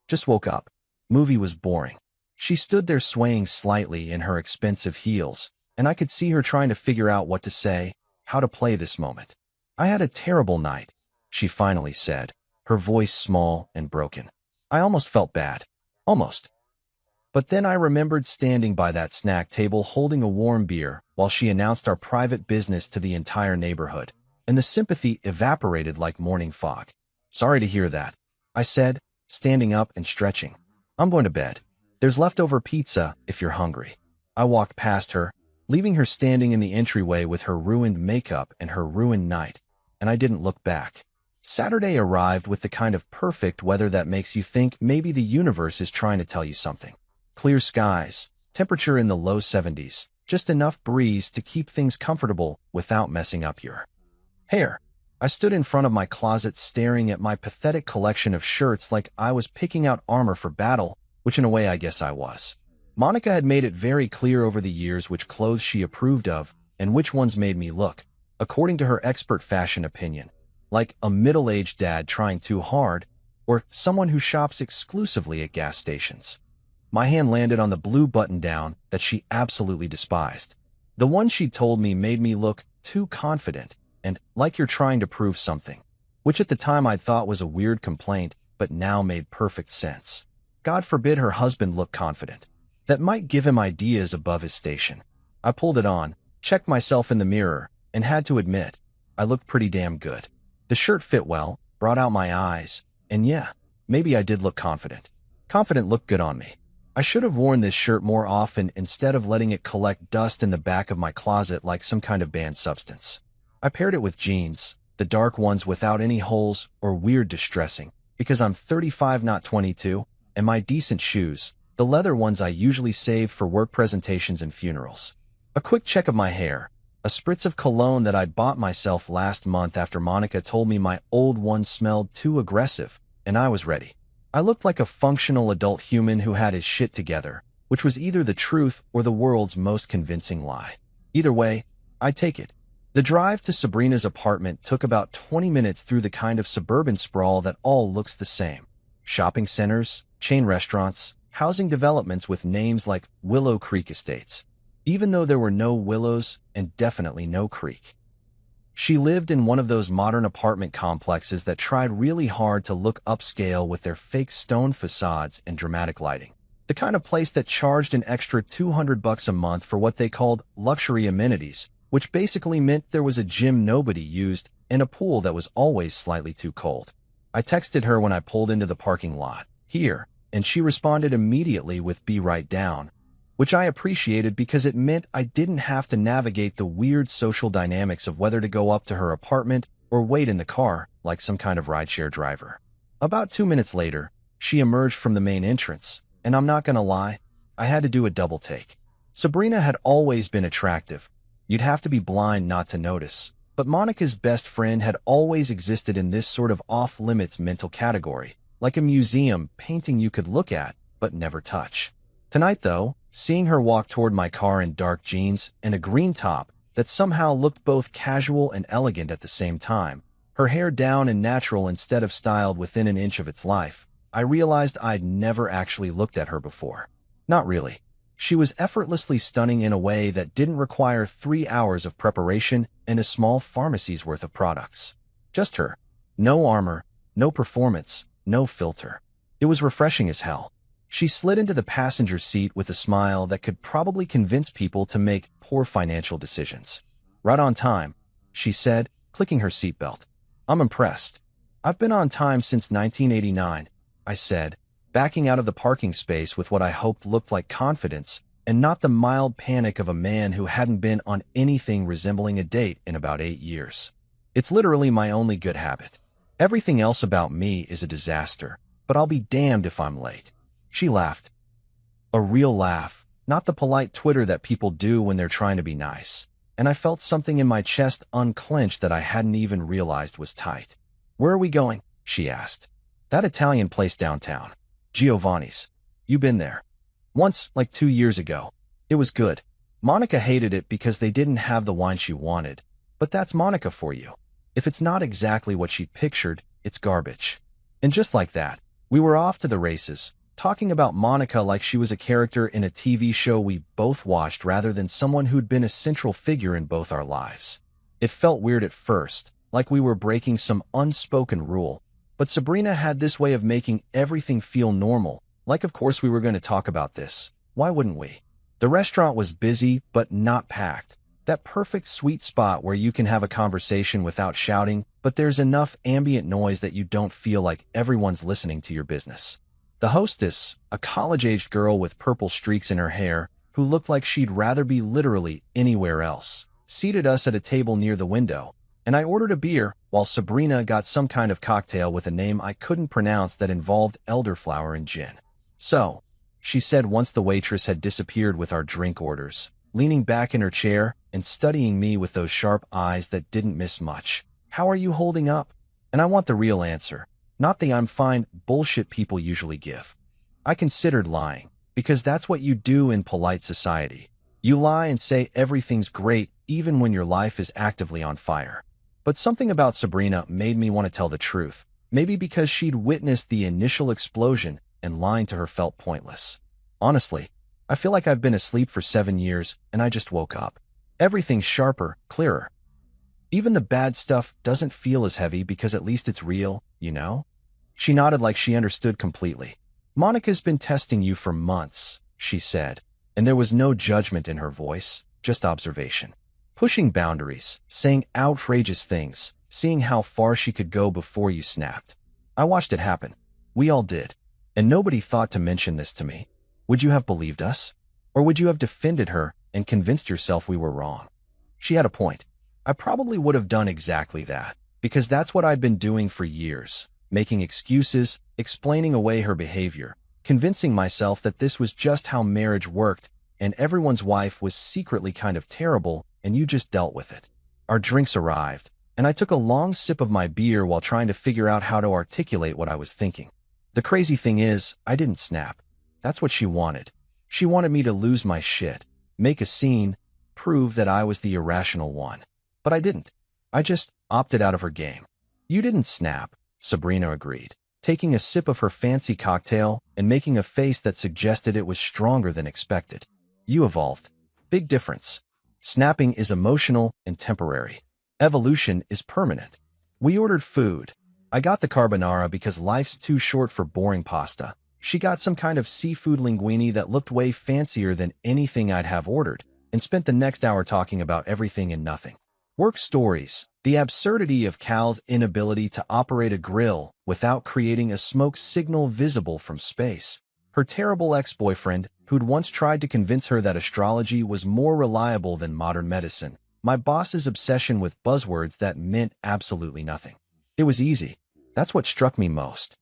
"Just woke up. Movie was boring." She stood there swaying slightly in her expensive heels, and I could see her trying to figure out what to say, how to play this moment. "I had a terrible night," she finally said, her voice small and broken. I almost felt bad. Almost. But then I remembered standing by that snack table holding a warm beer while she announced our private business to the entire neighborhood, and the sympathy evaporated like morning fog. "Sorry to hear that," I said, standing up and stretching. "I'm going to bed. There's leftover pizza if you're hungry." I walked past her, leaving her standing in the entryway with her ruined makeup and her ruined night, and I didn't look back. Saturday arrived with the kind of perfect weather that makes you think maybe the universe is trying to tell you something. Clear skies, temperature in the low 70s, just enough breeze to keep things comfortable without messing up your hair. I stood in front of my closet staring at my pathetic collection of shirts like I was picking out armor for battle, which in a way I guess I was. Monica had made it very clear over the years which clothes she approved of and which ones made me look, according to her expert fashion opinion, like a middle-aged dad trying too hard, or someone who shops exclusively at gas stations. My hand landed on the blue button-down that she absolutely despised. The one she told me made me look too confident and like you're trying to prove something, which at the time I thought was a weird complaint, but now made perfect sense. God forbid her husband look confident. That might give him ideas above his station. I pulled it on, checked myself in the mirror, and had to admit, I looked pretty damn good. The shirt fit well, brought out my eyes, and yeah, maybe I did look confident. Confident looked good on me. I should have worn this shirt more often instead of letting it collect dust in the back of my closet like some kind of banned substance. I paired it with jeans, the dark ones without any holes or weird distressing, because I'm 35 not 22, and my decent shoes, the leather ones I usually save for work presentations and funerals. A quick check of my hair, a spritz of cologne that I'd bought myself last month after Monica told me my old one smelled too aggressive, and I was ready. I looked like a functional adult human who had his shit together, which was either the truth or the world's most convincing lie. Either way, I'd take it. The drive to Sabrina's apartment took about 20 minutes through the kind of suburban sprawl that all looks the same. Shopping centers, chain restaurants, housing developments with names like Willow Creek Estates, even though there were no willows and definitely no creek. She lived in one of those modern apartment complexes that tried really hard to look upscale with their fake stone facades and dramatic lighting. The kind of place that charged an extra $200 a month for what they called luxury amenities, which basically meant there was a gym nobody used and a pool that was always slightly too cold. I texted her when I pulled into the parking lot, "Here," and she responded immediately with "Be right down," which I appreciated because it meant I didn't have to navigate the weird social dynamics of whether to go up to her apartment or wait in the car like some kind of rideshare driver. About 2 minutes later, she emerged from the main entrance, and I'm not gonna lie, I had to do a double take. Sabrina had always been attractive. You'd have to be blind not to notice. But Monica's best friend had always existed in this sort of off-limits mental category, like a museum painting you could look at but never touch. Tonight, though, seeing her walk toward my car in dark jeans and a green top that somehow looked both casual and elegant at the same time, her hair down and natural instead of styled within an inch of its life, I realized I'd never actually looked at her before. Not really. She was effortlessly stunning in a way that didn't require 3 hours of preparation and a small pharmacy's worth of products. Just her. No armor, no performance, no filter. It was refreshing as hell. She slid into the passenger seat with a smile that could probably convince people to make poor financial decisions. "Right on time," she said, clicking her seatbelt. "I'm impressed." "I've been on time since 1989, I said, backing out of the parking space with what I hoped looked like confidence and not the mild panic of a man who hadn't been on anything resembling a date in about 8 years. It's literally my only good habit. Everything else about me is a disaster, but I'll be damned if I'm late. She laughed. A real laugh, not the polite twitter that people do when they're trying to be nice. And I felt something in my chest unclench that I hadn't even realized was tight. "Where are we going?" she asked. "That Italian place downtown. Giovanni's. You been there?" "Once, like 2 years ago. It was good. Monica hated it because they didn't have the wine she wanted. But that's Monica for you. If it's not exactly what she pictured, it's garbage." And just like that, we were off to the races, talking about Monica like she was a character in a TV show we both watched rather than someone who'd been a central figure in both our lives. It felt weird at first, like we were breaking some unspoken rule, but Sabrina had this way of making everything feel normal, like of course we were going to talk about this. Why wouldn't we? The restaurant was busy, but not packed. That perfect sweet spot where you can have a conversation without shouting, but there's enough ambient noise that you don't feel like everyone's listening to your business. The hostess, a college-aged girl with purple streaks in her hair, who looked like she'd rather be literally anywhere else, seated us at a table near the window, and I ordered a beer while Sabrina got some kind of cocktail with a name I couldn't pronounce that involved elderflower and gin. "So," she said once the waitress had disappeared with our drink orders, leaning back in her chair and studying me with those sharp eyes that didn't miss much. "How are you holding up?" And I want the real answer, not the "I'm fine" bullshit people usually give. I considered lying, because that's what you do in polite society. You lie and say everything's great even when your life is actively on fire. But something about Sabrina made me want to tell the truth, maybe because she'd witnessed the initial explosion and lying to her felt pointless. Honestly, I feel like I've been asleep for 7 years and I just woke up. Everything's sharper, clearer. Even the bad stuff doesn't feel as heavy because at least it's real, you know? She nodded like she understood completely. "Monica's been testing you for months," she said, and there was no judgment in her voice, just observation. Pushing boundaries, saying outrageous things, seeing how far she could go before you snapped. I watched it happen. We all did. And nobody thought to mention this to me. Would you have believed us? Or would you have defended her and convinced yourself we were wrong? She had a point. I probably would have done exactly that, because that's what I'd been doing for years, making excuses, explaining away her behavior, convincing myself that this was just how marriage worked, and everyone's wife was secretly kind of terrible, and you just dealt with it. Our drinks arrived, and I took a long sip of my beer while trying to figure out how to articulate what I was thinking. The crazy thing is, I didn't snap. That's what she wanted. She wanted me to lose my shit, make a scene, prove that I was the irrational one. But I didn't. I just opted out of her game. "You didn't snap," Sabrina agreed, taking a sip of her fancy cocktail and making a face that suggested it was stronger than expected. "You evolved. Big difference. Snapping is emotional and temporary. Evolution is permanent." We ordered food. I got the carbonara because life's too short for boring pasta. She got some kind of seafood linguine that looked way fancier than anything I'd have ordered, and spent the next hour talking about everything and nothing. Work stories. The absurdity of Cal's inability to operate a grill without creating a smoke signal visible from space. Her terrible ex-boyfriend, who'd once tried to convince her that astrology was more reliable than modern medicine. My boss's obsession with buzzwords that meant absolutely nothing. It was easy. That's what struck me most.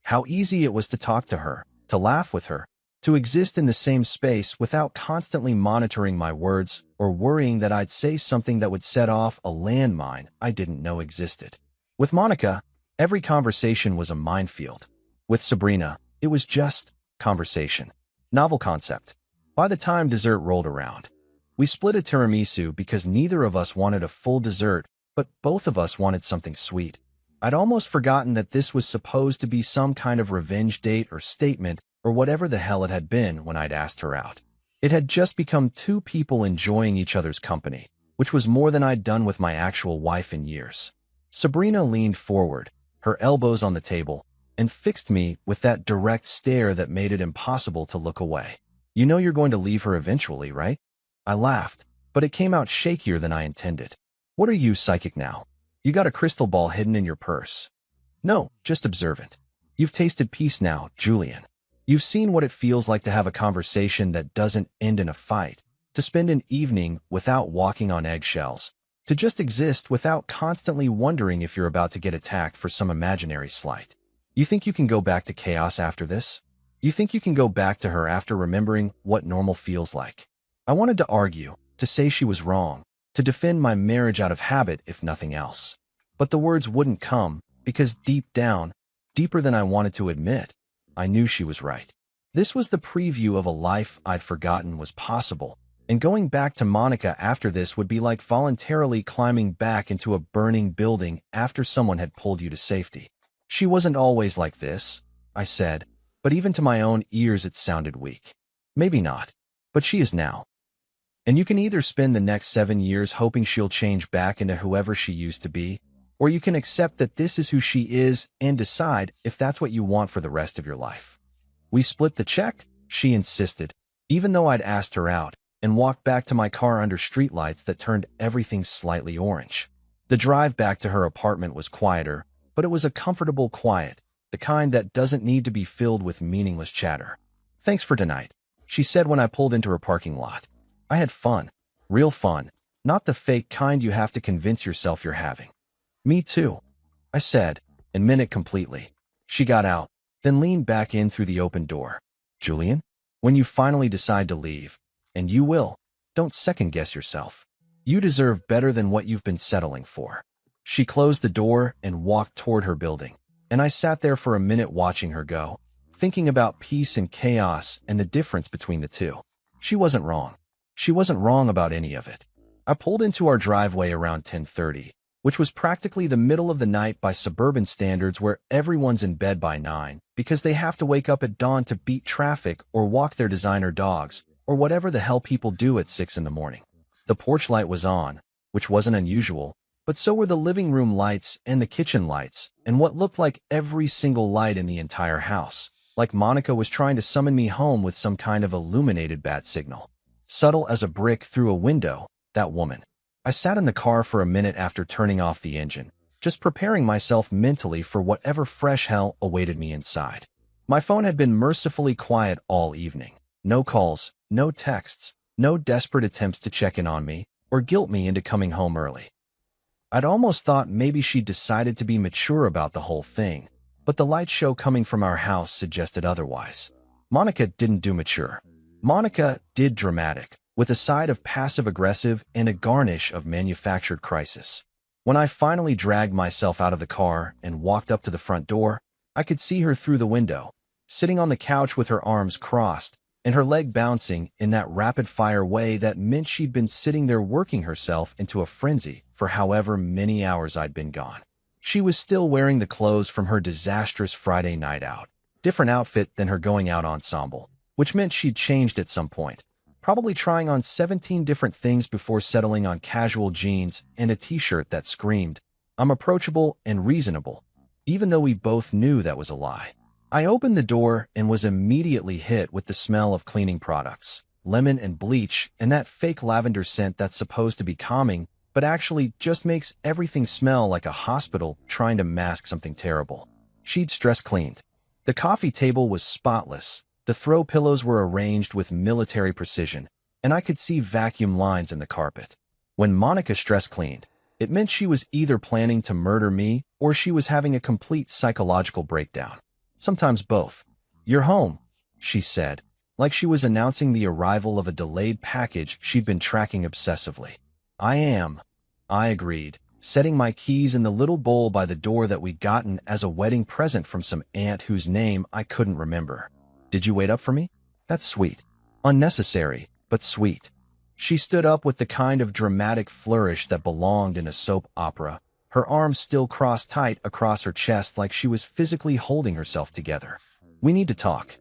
How easy it was to talk to her, to laugh with her, to exist in the same space without constantly monitoring my words or worrying that I'd say something that would set off a landmine I didn't know existed. With Monica, every conversation was a minefield. With Sabrina, it was just conversation. Novel concept. By the time dessert rolled around, we split a tiramisu because neither of us wanted a full dessert, but both of us wanted something sweet. I'd almost forgotten that this was supposed to be some kind of revenge date or statement or whatever the hell it had been when I'd asked her out. It had just become two people enjoying each other's company, which was more than I'd done with my actual wife in years. Sabrina leaned forward, her elbows on the table, and fixed me with that direct stare that made it impossible to look away. You know you're going to leave her eventually, right? I laughed, but it came out shakier than I intended. What are you, psychic now? You got a crystal ball hidden in your purse. No, just observant. You've tasted peace now, Julian. You've seen what it feels like to have a conversation that doesn't end in a fight, to spend an evening without walking on eggshells, to just exist without constantly wondering if you're about to get attacked for some imaginary slight. You think you can go back to chaos after this? You think you can go back to her after remembering what normal feels like? I wanted to argue, to say she was wrong, to defend my marriage out of habit if nothing else. But the words wouldn't come, because deep down, deeper than I wanted to admit, I knew she was right. This was the preview of a life I'd forgotten was possible, and going back to Monica after this would be like voluntarily climbing back into a burning building after someone had pulled you to safety. She wasn't always like this, I said, but even to my own ears it sounded weak. Maybe not, but she is now. And you can either spend the next 7 years hoping she'll change back into whoever she used to be, or you can accept that this is who she is and decide if that's what you want for the rest of your life. We split the check, she insisted, even though I'd asked her out, and walked back to my car under streetlights that turned everything slightly orange. The drive back to her apartment was quieter, but it was a comfortable quiet, the kind that doesn't need to be filled with meaningless chatter. Thanks for tonight, she said when I pulled into her parking lot. I had fun, real fun, not the fake kind you have to convince yourself you're having. Me too, I said, and meant it completely. She got out, then leaned back in through the open door. Julian, when you finally decide to leave, and you will, don't second-guess yourself. You deserve better than what you've been settling for. She closed the door and walked toward her building, and I sat there for a minute watching her go, thinking about peace and chaos and the difference between the two. She wasn't wrong. She wasn't wrong about any of it. I pulled into our driveway around 10:30, which was practically the middle of the night by suburban standards where everyone's in bed by 9 because they have to wake up at dawn to beat traffic or walk their designer dogs or whatever the hell people do at 6 in the morning. The porch light was on, which wasn't unusual, but so were the living room lights and the kitchen lights and what looked like every single light in the entire house, like Monica was trying to summon me home with some kind of illuminated bat signal. Subtle as a brick through a window, that woman. I sat in the car for a minute after turning off the engine, just preparing myself mentally for whatever fresh hell awaited me inside. My phone had been mercifully quiet all evening. No calls, no texts, no desperate attempts to check in on me or guilt me into coming home early. I'd almost thought maybe she'd decided to be mature about the whole thing, but the light show coming from our house suggested otherwise. Monica didn't do mature. Monica did dramatic, with a side of passive-aggressive and a garnish of manufactured crisis. When I finally dragged myself out of the car and walked up to the front door, I could see her through the window, sitting on the couch with her arms crossed and her leg bouncing in that rapid-fire way that meant she'd been sitting there working herself into a frenzy for however many hours I'd been gone. She was still wearing the clothes from her disastrous Friday night out, different outfit than her going-out ensemble, which meant she'd changed at some point, probably trying on 17 different things before settling on casual jeans and a t-shirt that screamed, "I'm approachable and reasonable," even though we both knew that was a lie. I opened the door and was immediately hit with the smell of cleaning products, lemon and bleach, and that fake lavender scent that's supposed to be calming, but actually just makes everything smell like a hospital trying to mask something terrible. She'd stress cleaned. The coffee table was spotless. The throw pillows were arranged with military precision, and I could see vacuum lines in the carpet. When Monica stress cleaned, it meant she was either planning to murder me or she was having a complete psychological breakdown. Sometimes both. "You're home," she said, like she was announcing the arrival of a delayed package she'd been tracking obsessively. "I am," I agreed, setting my keys in the little bowl by the door that we'd gotten as a wedding present from some aunt whose name I couldn't remember. "Did you wait up for me?" "That's sweet." "Unnecessary, but sweet." She stood up with the kind of dramatic flourish that belonged in a soap opera, her arms still crossed tight across her chest like she was physically holding herself together. "We need to talk."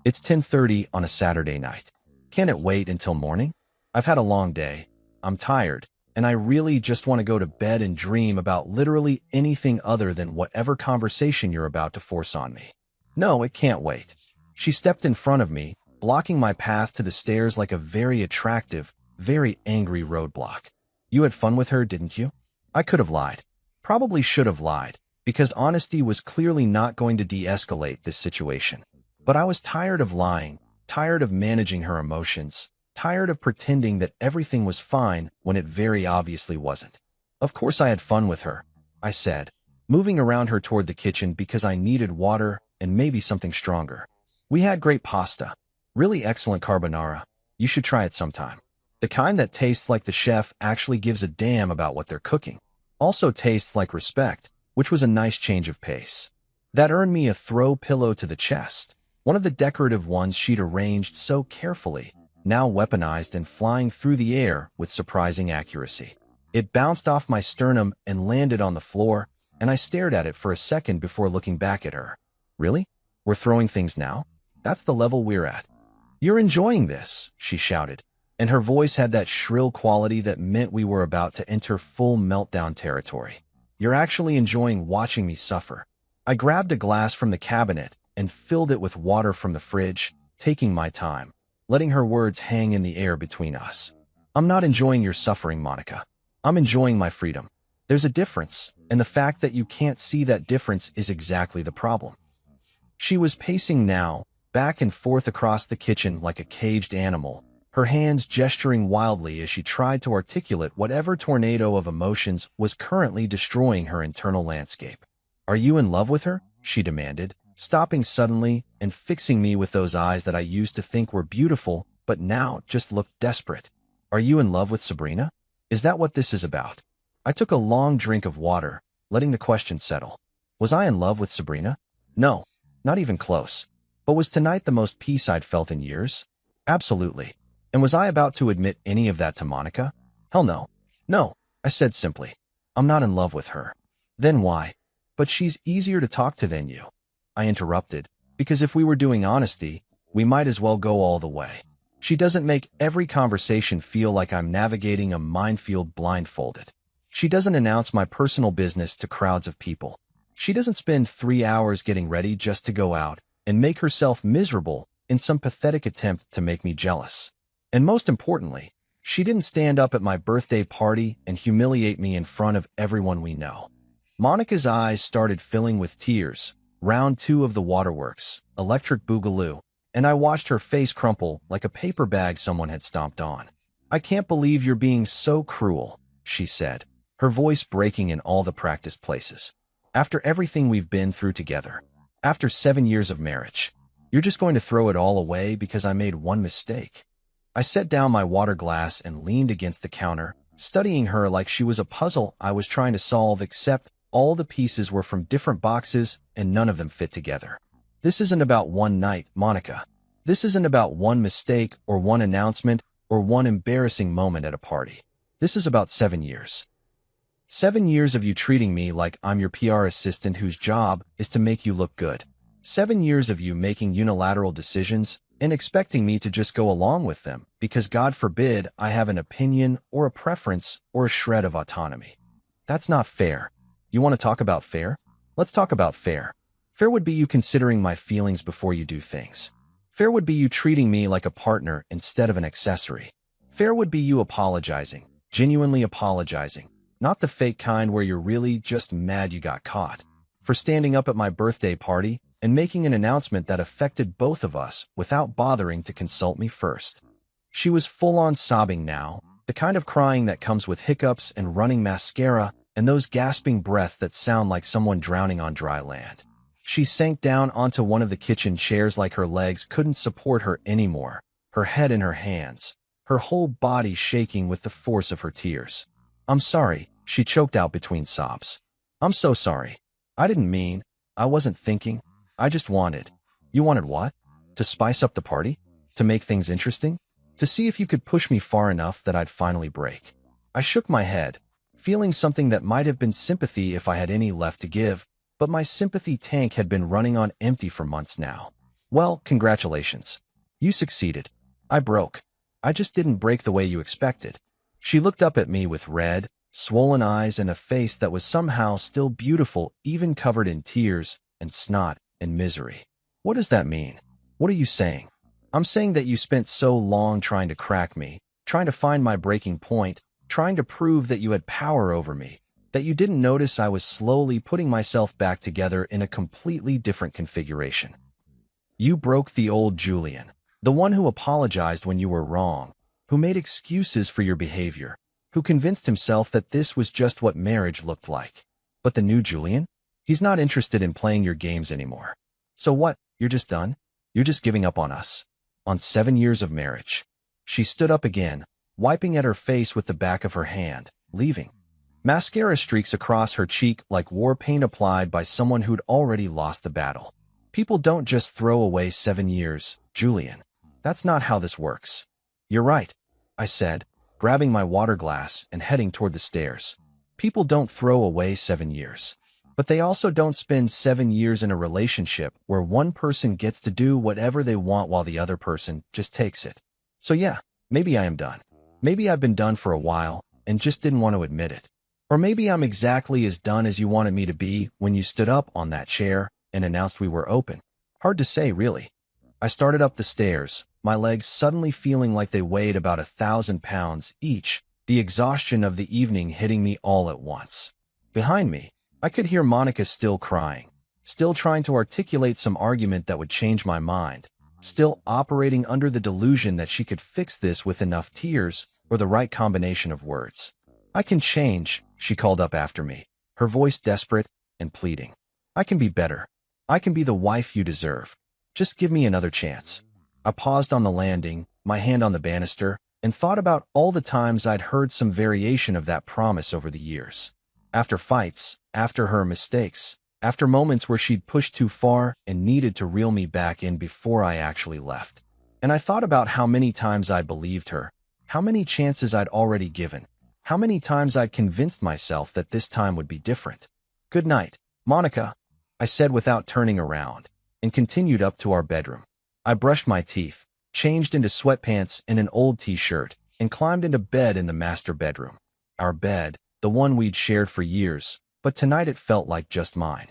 "It's 10:30 on a Saturday night. Can it wait until morning? I've had a long day. I'm tired, and I really just want to go to bed and dream about literally anything other than whatever conversation you're about to force on me." "No, it can't wait." She stepped in front of me, blocking my path to the stairs like a very attractive, very angry roadblock. "You had fun with her, didn't you?" I could have lied. Probably should have lied, because honesty was clearly not going to de-escalate this situation. But I was tired of lying, tired of managing her emotions, tired of pretending that everything was fine when it very obviously wasn't. "Of course I had fun with her," I said, moving around her toward the kitchen because I needed water and maybe something stronger. "We had great pasta. Really excellent carbonara. You should try it sometime. The kind that tastes like the chef actually gives a damn about what they're cooking. Also tastes like respect, which was a nice change of pace." That earned me a throw pillow to the chest, one of the decorative ones she'd arranged so carefully, now weaponized and flying through the air with surprising accuracy. It bounced off my sternum and landed on the floor, and I stared at it for a second before looking back at her. "Really? We're throwing things now? That's the level we're at." "You're enjoying this," she shouted, and her voice had that shrill quality that meant we were about to enter full meltdown territory. "You're actually enjoying watching me suffer." I grabbed a glass from the cabinet and filled it with water from the fridge, taking my time, letting her words hang in the air between us. "I'm not enjoying your suffering, Monica. I'm enjoying my freedom. There's a difference, and the fact that you can't see that difference is exactly the problem." She was pacing now, back and forth across the kitchen like a caged animal, her hands gesturing wildly as she tried to articulate whatever tornado of emotions was currently destroying her internal landscape. "Are you in love with her?" she demanded, stopping suddenly and fixing me with those eyes that I used to think were beautiful but now just looked desperate. "Are you in love with Sabrina? Is that what this is about?" I took a long drink of water, letting the question settle. Was I in love with Sabrina? No, not even close. But was tonight the most peace I'd felt in years? Absolutely. And was I about to admit any of that to Monica? Hell no. "No," I said simply. "I'm not in love with her." "Then why?" "But she's easier to talk to than you," I interrupted, because if we were doing honesty, we might as well go all the way. "She doesn't make every conversation feel like I'm navigating a minefield blindfolded. She doesn't announce my personal business to crowds of people. She doesn't spend 3 hours getting ready just to go out and make herself miserable in some pathetic attempt to make me jealous. And most importantly, she didn't stand up at my birthday party and humiliate me in front of everyone we know." Monica's eyes started filling with tears, round 2 of the waterworks, Electric Boogaloo, and I watched her face crumple like a paper bag someone had stomped on. "I can't believe you're being so cruel," she said, her voice breaking in all the practiced places. "After everything we've been through together, after 7 years of marriage, you're just going to throw it all away because I made one mistake." I set down my water glass and leaned against the counter, studying her like she was a puzzle I was trying to solve, except all the pieces were from different boxes and none of them fit together. "This isn't about one night, Monica. This isn't about one mistake or one announcement or one embarrassing moment at a party. This is about 7 years. 7 years of you treating me like I'm your PR assistant whose job is to make you look good. 7 years of you making unilateral decisions and expecting me to just go along with them because, God forbid, I have an opinion or a preference or a shred of autonomy. That's not fair. You want to talk about fair? Let's talk about fair. Fair would be you considering my feelings before you do things. Fair would be you treating me like a partner instead of an accessory. Fair would be you apologizing, genuinely apologizing, not the fake kind where you're really just mad you got caught, for standing up at my birthday party and making an announcement that affected both of us without bothering to consult me first. She was full-on sobbing now, the kind of crying that comes with hiccups and running mascara and those gasping breaths that sound like someone drowning on dry land. She sank down onto one of the kitchen chairs like her legs couldn't support her anymore, her head in her hands, her whole body shaking with the force of her tears. "I'm sorry," she choked out between sobs. "I'm so sorry. I didn't mean, I wasn't thinking. I just wanted." "You wanted what? To spice up the party? To make things interesting? To see if you could push me far enough that I'd finally break?" I shook my head, feeling something that might have been sympathy if I had any left to give, but my sympathy tank had been running on empty for months now. "Well, congratulations. You succeeded. I broke. I just didn't break the way you expected." She looked up at me with red, swollen eyes and a face that was somehow still beautiful even covered in tears and snot and misery. "What does that mean? What are you saying?" "I'm saying that you spent so long trying to crack me, trying to find my breaking point, trying to prove that you had power over me, that you didn't notice I was slowly putting myself back together in a completely different configuration. You broke the old Julian, the one who apologized when you were wrong, who made excuses for your behavior, who convinced himself that this was just what marriage looked like. But the new Julian? He's not interested in playing your games anymore. So what? You're just done? You're just giving up on us? On 7 years of marriage?" She stood up again, wiping at her face with the back of her hand, leaving. Mascara streaks across her cheek like war paint applied by someone who'd already lost the battle. "People don't just throw away 7 years, Julian. That's not how this works." "You're right," I said, grabbing my water glass and heading toward the stairs. "People don't throw away 7 years. But they also don't spend 7 years in a relationship where one person gets to do whatever they want while the other person just takes it. So yeah, maybe I am done. Maybe I've been done for a while and just didn't want to admit it. Or maybe I'm exactly as done as you wanted me to be when you stood up on that chair and announced we were open. Hard to say, really." I started up the stairs, my legs suddenly feeling like they weighed about 1,000 pounds each, the exhaustion of the evening hitting me all at once. Behind me, I could hear Monica still crying, still trying to articulate some argument that would change my mind, still operating under the delusion that she could fix this with enough tears or the right combination of words. "I can change," she called up after me, her voice desperate and pleading. "I can be better. I can be the wife you deserve. Just give me another chance." I paused on the landing, my hand on the banister, and thought about all the times I'd heard some variation of that promise over the years. After fights, after her mistakes, after moments where she'd pushed too far and needed to reel me back in before I actually left. And I thought about how many times I'd believed her, how many chances I'd already given, how many times I'd convinced myself that this time would be different. "Good night, Monica," I said without turning around, and continued up to our bedroom. I brushed my teeth, changed into sweatpants and an old t-shirt, and climbed into bed in the master bedroom. Our bed, the one we'd shared for years, but tonight it felt like just mine.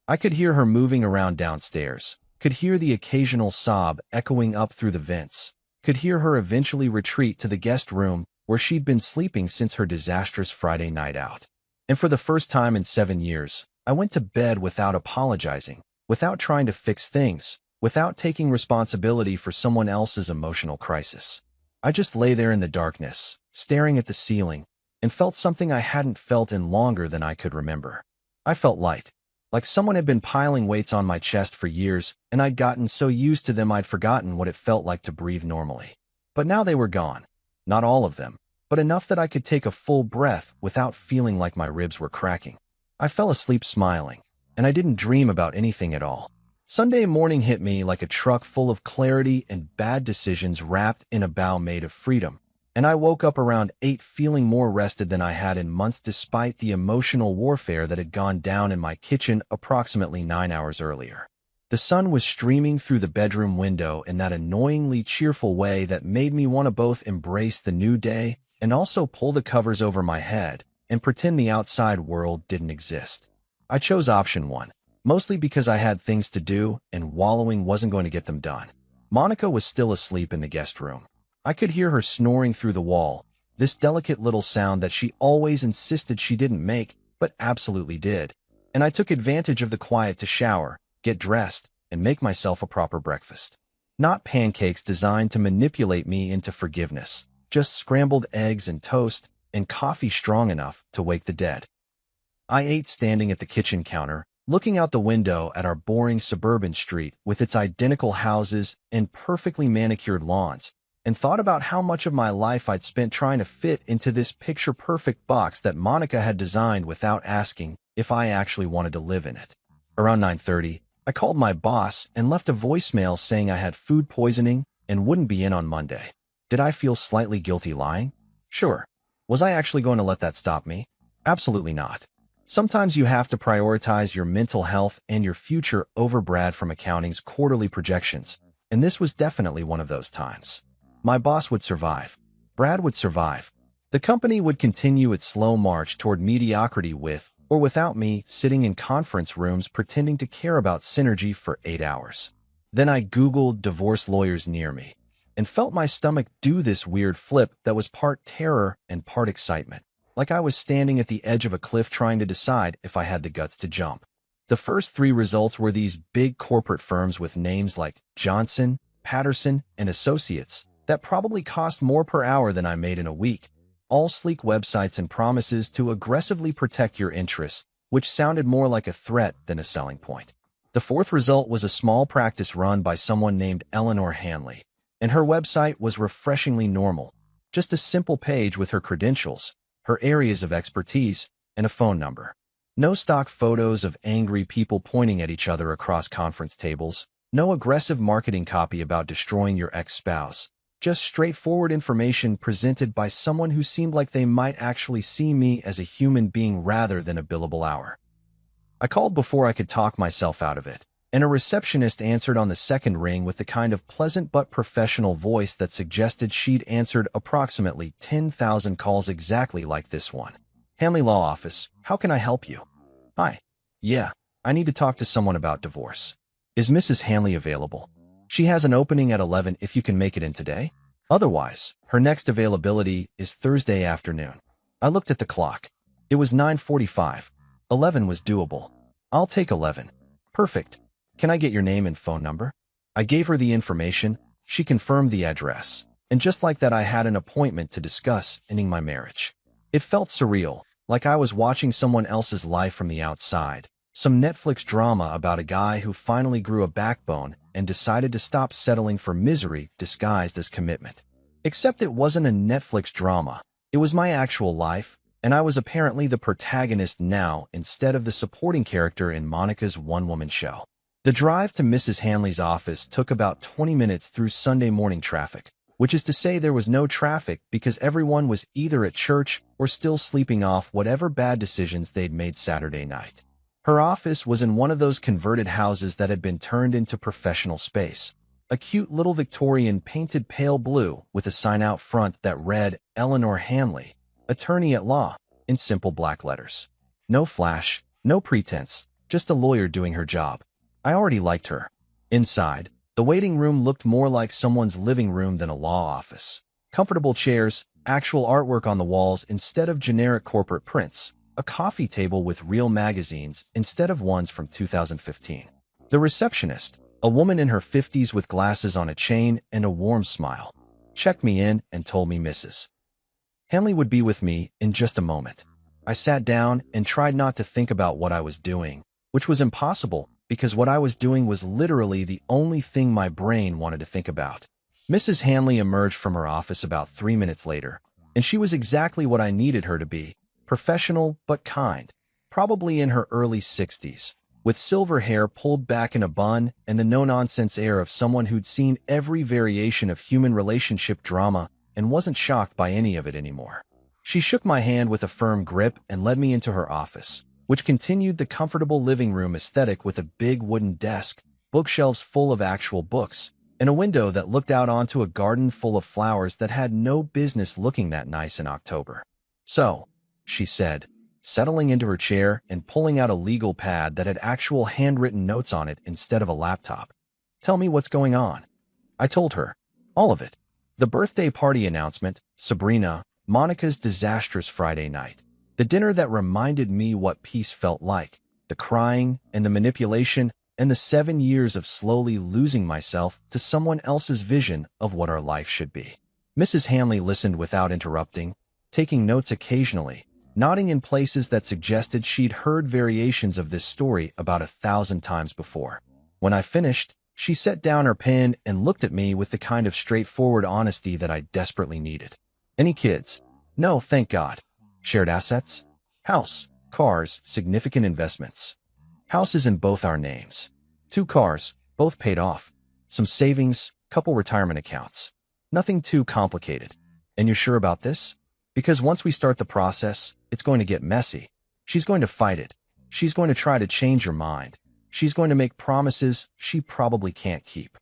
I could hear her moving around downstairs, could hear the occasional sob echoing up through the vents, could hear her eventually retreat to the guest room where she'd been sleeping since her disastrous Friday night out. And for the first time in 7 years, I went to bed without apologizing, without trying to fix things, without taking responsibility for someone else's emotional crisis. I just lay there in the darkness, staring at the ceiling, and felt something I hadn't felt in longer than I could remember. I felt light, like someone had been piling weights on my chest for years, and I'd gotten so used to them I'd forgotten what it felt like to breathe normally. But now they were gone. Not all of them, but enough that I could take a full breath without feeling like my ribs were cracking. I fell asleep smiling, and I didn't dream about anything at all. Sunday morning hit me like a truck full of clarity and bad decisions wrapped in a bow made of freedom, and I woke up around 8 feeling more rested than I had in months despite the emotional warfare that had gone down in my kitchen approximately 9 hours earlier. The sun was streaming through the bedroom window in that annoyingly cheerful way that made me want to both embrace the new day and also pull the covers over my head and pretend the outside world didn't exist. I chose option 1, mostly because I had things to do and wallowing wasn't going to get them done. Monica was still asleep in the guest room. I could hear her snoring through the wall, This delicate little sound that she always insisted she didn't make, but absolutely did. And I took advantage of the quiet to shower, get dressed, and make myself a proper breakfast. Not pancakes designed to manipulate me into forgiveness, just scrambled eggs and toast, and coffee strong enough to wake the dead. I ate standing at the kitchen counter, looking out the window at our boring suburban street with its identical houses and perfectly manicured lawns, and thought about how much of my life I'd spent trying to fit into this picture-perfect box that Monica had designed without asking if I actually wanted to live in it. Around 9:30, I called my boss and left a voicemail saying I had food poisoning and wouldn't be in on Monday. Did I feel slightly guilty lying? Sure. Was I actually going to let that stop me? Absolutely not. Sometimes you have to prioritize your mental health and your future over Brad from accounting's quarterly projections, and this was definitely one of those times. My boss would survive. Brad would survive. The company would continue its slow march toward mediocrity with or without me sitting in conference rooms pretending to care about synergy for 8 hours. Then I Googled divorce lawyers near me and felt my stomach do this weird flip that was part terror and part excitement, like I was standing at the edge of a cliff trying to decide if I had the guts to jump. The first 3 results were these big corporate firms with names like Johnson, Patterson, and Associates that probably cost more per hour than I made in a week, all sleek websites and promises to aggressively protect your interests, which sounded more like a threat than a selling point. The 4th result was a small practice run by someone named Eleanor Hanley, and her website was refreshingly normal, just a simple page with her credentials, her areas of expertise, and a phone number. No stock photos of angry people pointing at each other across conference tables, no aggressive marketing copy about destroying your ex-spouse, just straightforward information presented by someone who seemed like they might actually see me as a human being rather than a billable hour. I called before I could talk myself out of it, and a receptionist answered on the second ring with the kind of pleasant but professional voice that suggested she'd answered approximately 10,000 calls exactly like this one. Hanley Law Office, how can I help you? Hi. Yeah, I need to talk to someone about divorce. Is Mrs. Hanley available? She has an opening at 11 if you can make it in today. Otherwise, her next availability is Thursday afternoon. I looked at the clock. It was 9:45. 11 was doable. I'll take 11. Perfect. Can I get your name and phone number? I gave her the information, she confirmed the address, and just like that I had an appointment to discuss ending my marriage. It felt surreal, like I was watching someone else's life from the outside, some Netflix drama about a guy who finally grew a backbone and decided to stop settling for misery disguised as commitment. Except it wasn't a Netflix drama, it was my actual life, and I was apparently the protagonist now instead of the supporting character in Monica's one-woman show. The drive to Mrs. Hanley's office took about 20 minutes through Sunday morning traffic, which is to say there was no traffic because everyone was either at church or still sleeping off whatever bad decisions they'd made Saturday night. Her office was in one of those converted houses that had been turned into professional space. A cute little Victorian painted pale blue with a sign out front that read Eleanor Hanley, attorney at law, in simple black letters. No flash, no pretense, just a lawyer doing her job. I already liked her. Inside, the waiting room looked more like someone's living room than a law office. Comfortable chairs, actual artwork on the walls instead of generic corporate prints, a coffee table with real magazines instead of ones from 2015. The receptionist, a woman in her 50s with glasses on a chain and a warm smile, checked me in and told me Mrs. Hanley would be with me in just a moment. I sat down and tried not to think about what I was doing, which was impossible because what I was doing was literally the only thing my brain wanted to think about. Mrs. Hanley emerged from her office about 3 minutes later, and she was exactly what I needed her to be, professional but kind, probably in her early 60s, with silver hair pulled back in a bun and the no-nonsense air of someone who'd seen every variation of human relationship drama and wasn't shocked by any of it anymore. She shook my hand with a firm grip and led me into her office, which continued the comfortable living room aesthetic with a big wooden desk, bookshelves full of actual books, and a window that looked out onto a garden full of flowers that had no business looking that nice in October. So, she said, settling into her chair and pulling out a legal pad that had actual handwritten notes on it instead of a laptop. Tell me what's going on. I told her. All of it. The birthday party announcement, Sabrina, Monica's disastrous Friday night. The dinner that reminded me what peace felt like, the crying and the manipulation and the 7 years of slowly losing myself to someone else's vision of what our life should be. Mrs. Hanley listened without interrupting, taking notes occasionally, nodding in places that suggested she'd heard variations of this story about 1,000 times before. When I finished, she set down her pen and looked at me with the kind of straightforward honesty that I desperately needed. Any kids? No, thank God. Shared assets? House, cars, significant investments. House is in both our names. 2 cars, both paid off. Some savings, couple retirement accounts. Nothing too complicated. And you're sure about this? Because once we start the process, it's going to get messy. She's going to fight it. She's going to try to change your mind. She's going to make promises she probably can't keep.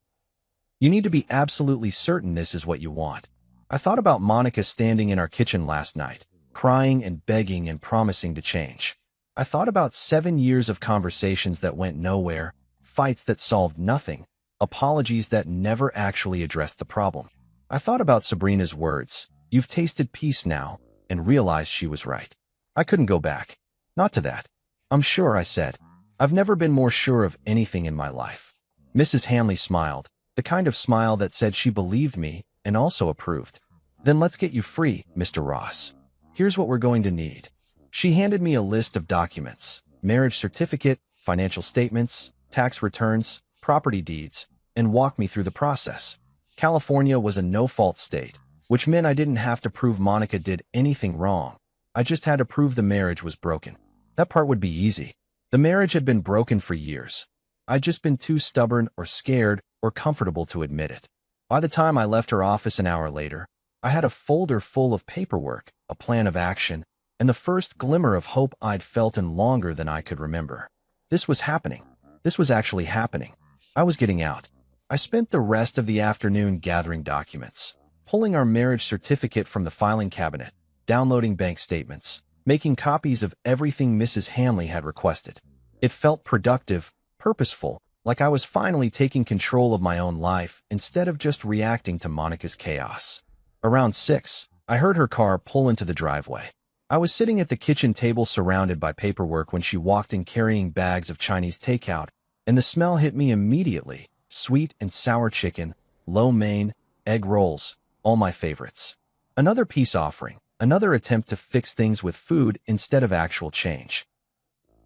You need to be absolutely certain this is what you want. I thought about Monica standing in our kitchen last night, crying and begging and promising to change. I thought about 7 years of conversations that went nowhere, fights that solved nothing, apologies that never actually addressed the problem. I thought about Sabrina's words, "You've tasted peace now," and realized she was right. I couldn't go back. Not to that. I'm sure, I said. I've never been more sure of anything in my life. Mrs. Hanley smiled, the kind of smile that said she believed me and also approved. Then let's get you free, Mr. Ross. Here's what we're going to need. She handed me a list of documents: marriage certificate, financial statements, tax returns, property deeds, and walked me through the process. California was a no-fault state, which meant I didn't have to prove Monica did anything wrong. I just had to prove the marriage was broken. That part would be easy. The marriage had been broken for years. I'd just been too stubborn or scared or comfortable to admit it. By the time I left her office an hour later, I had a folder full of paperwork, a plan of action, and the first glimmer of hope I'd felt in longer than I could remember. This was happening. This was actually happening. I was getting out. I spent the rest of the afternoon gathering documents, pulling our marriage certificate from the filing cabinet, downloading bank statements, making copies of everything Mrs. Hanley had requested. It felt productive, purposeful, like I was finally taking control of my own life instead of just reacting to Monica's chaos. Around 6, I heard her car pull into the driveway. I was sitting at the kitchen table surrounded by paperwork when she walked in carrying bags of Chinese takeout, and the smell hit me immediately. Sweet and sour chicken, lo mein, egg rolls, all my favorites. Another peace offering, another attempt to fix things with food instead of actual change.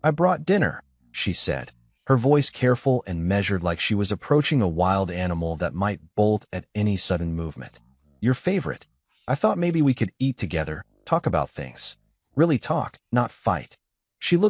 "I brought dinner," she said, her voice careful and measured like she was approaching a wild animal that might bolt at any sudden movement. "Your favorite. I thought maybe we could eat together, talk about things. Really talk, not fight." She looked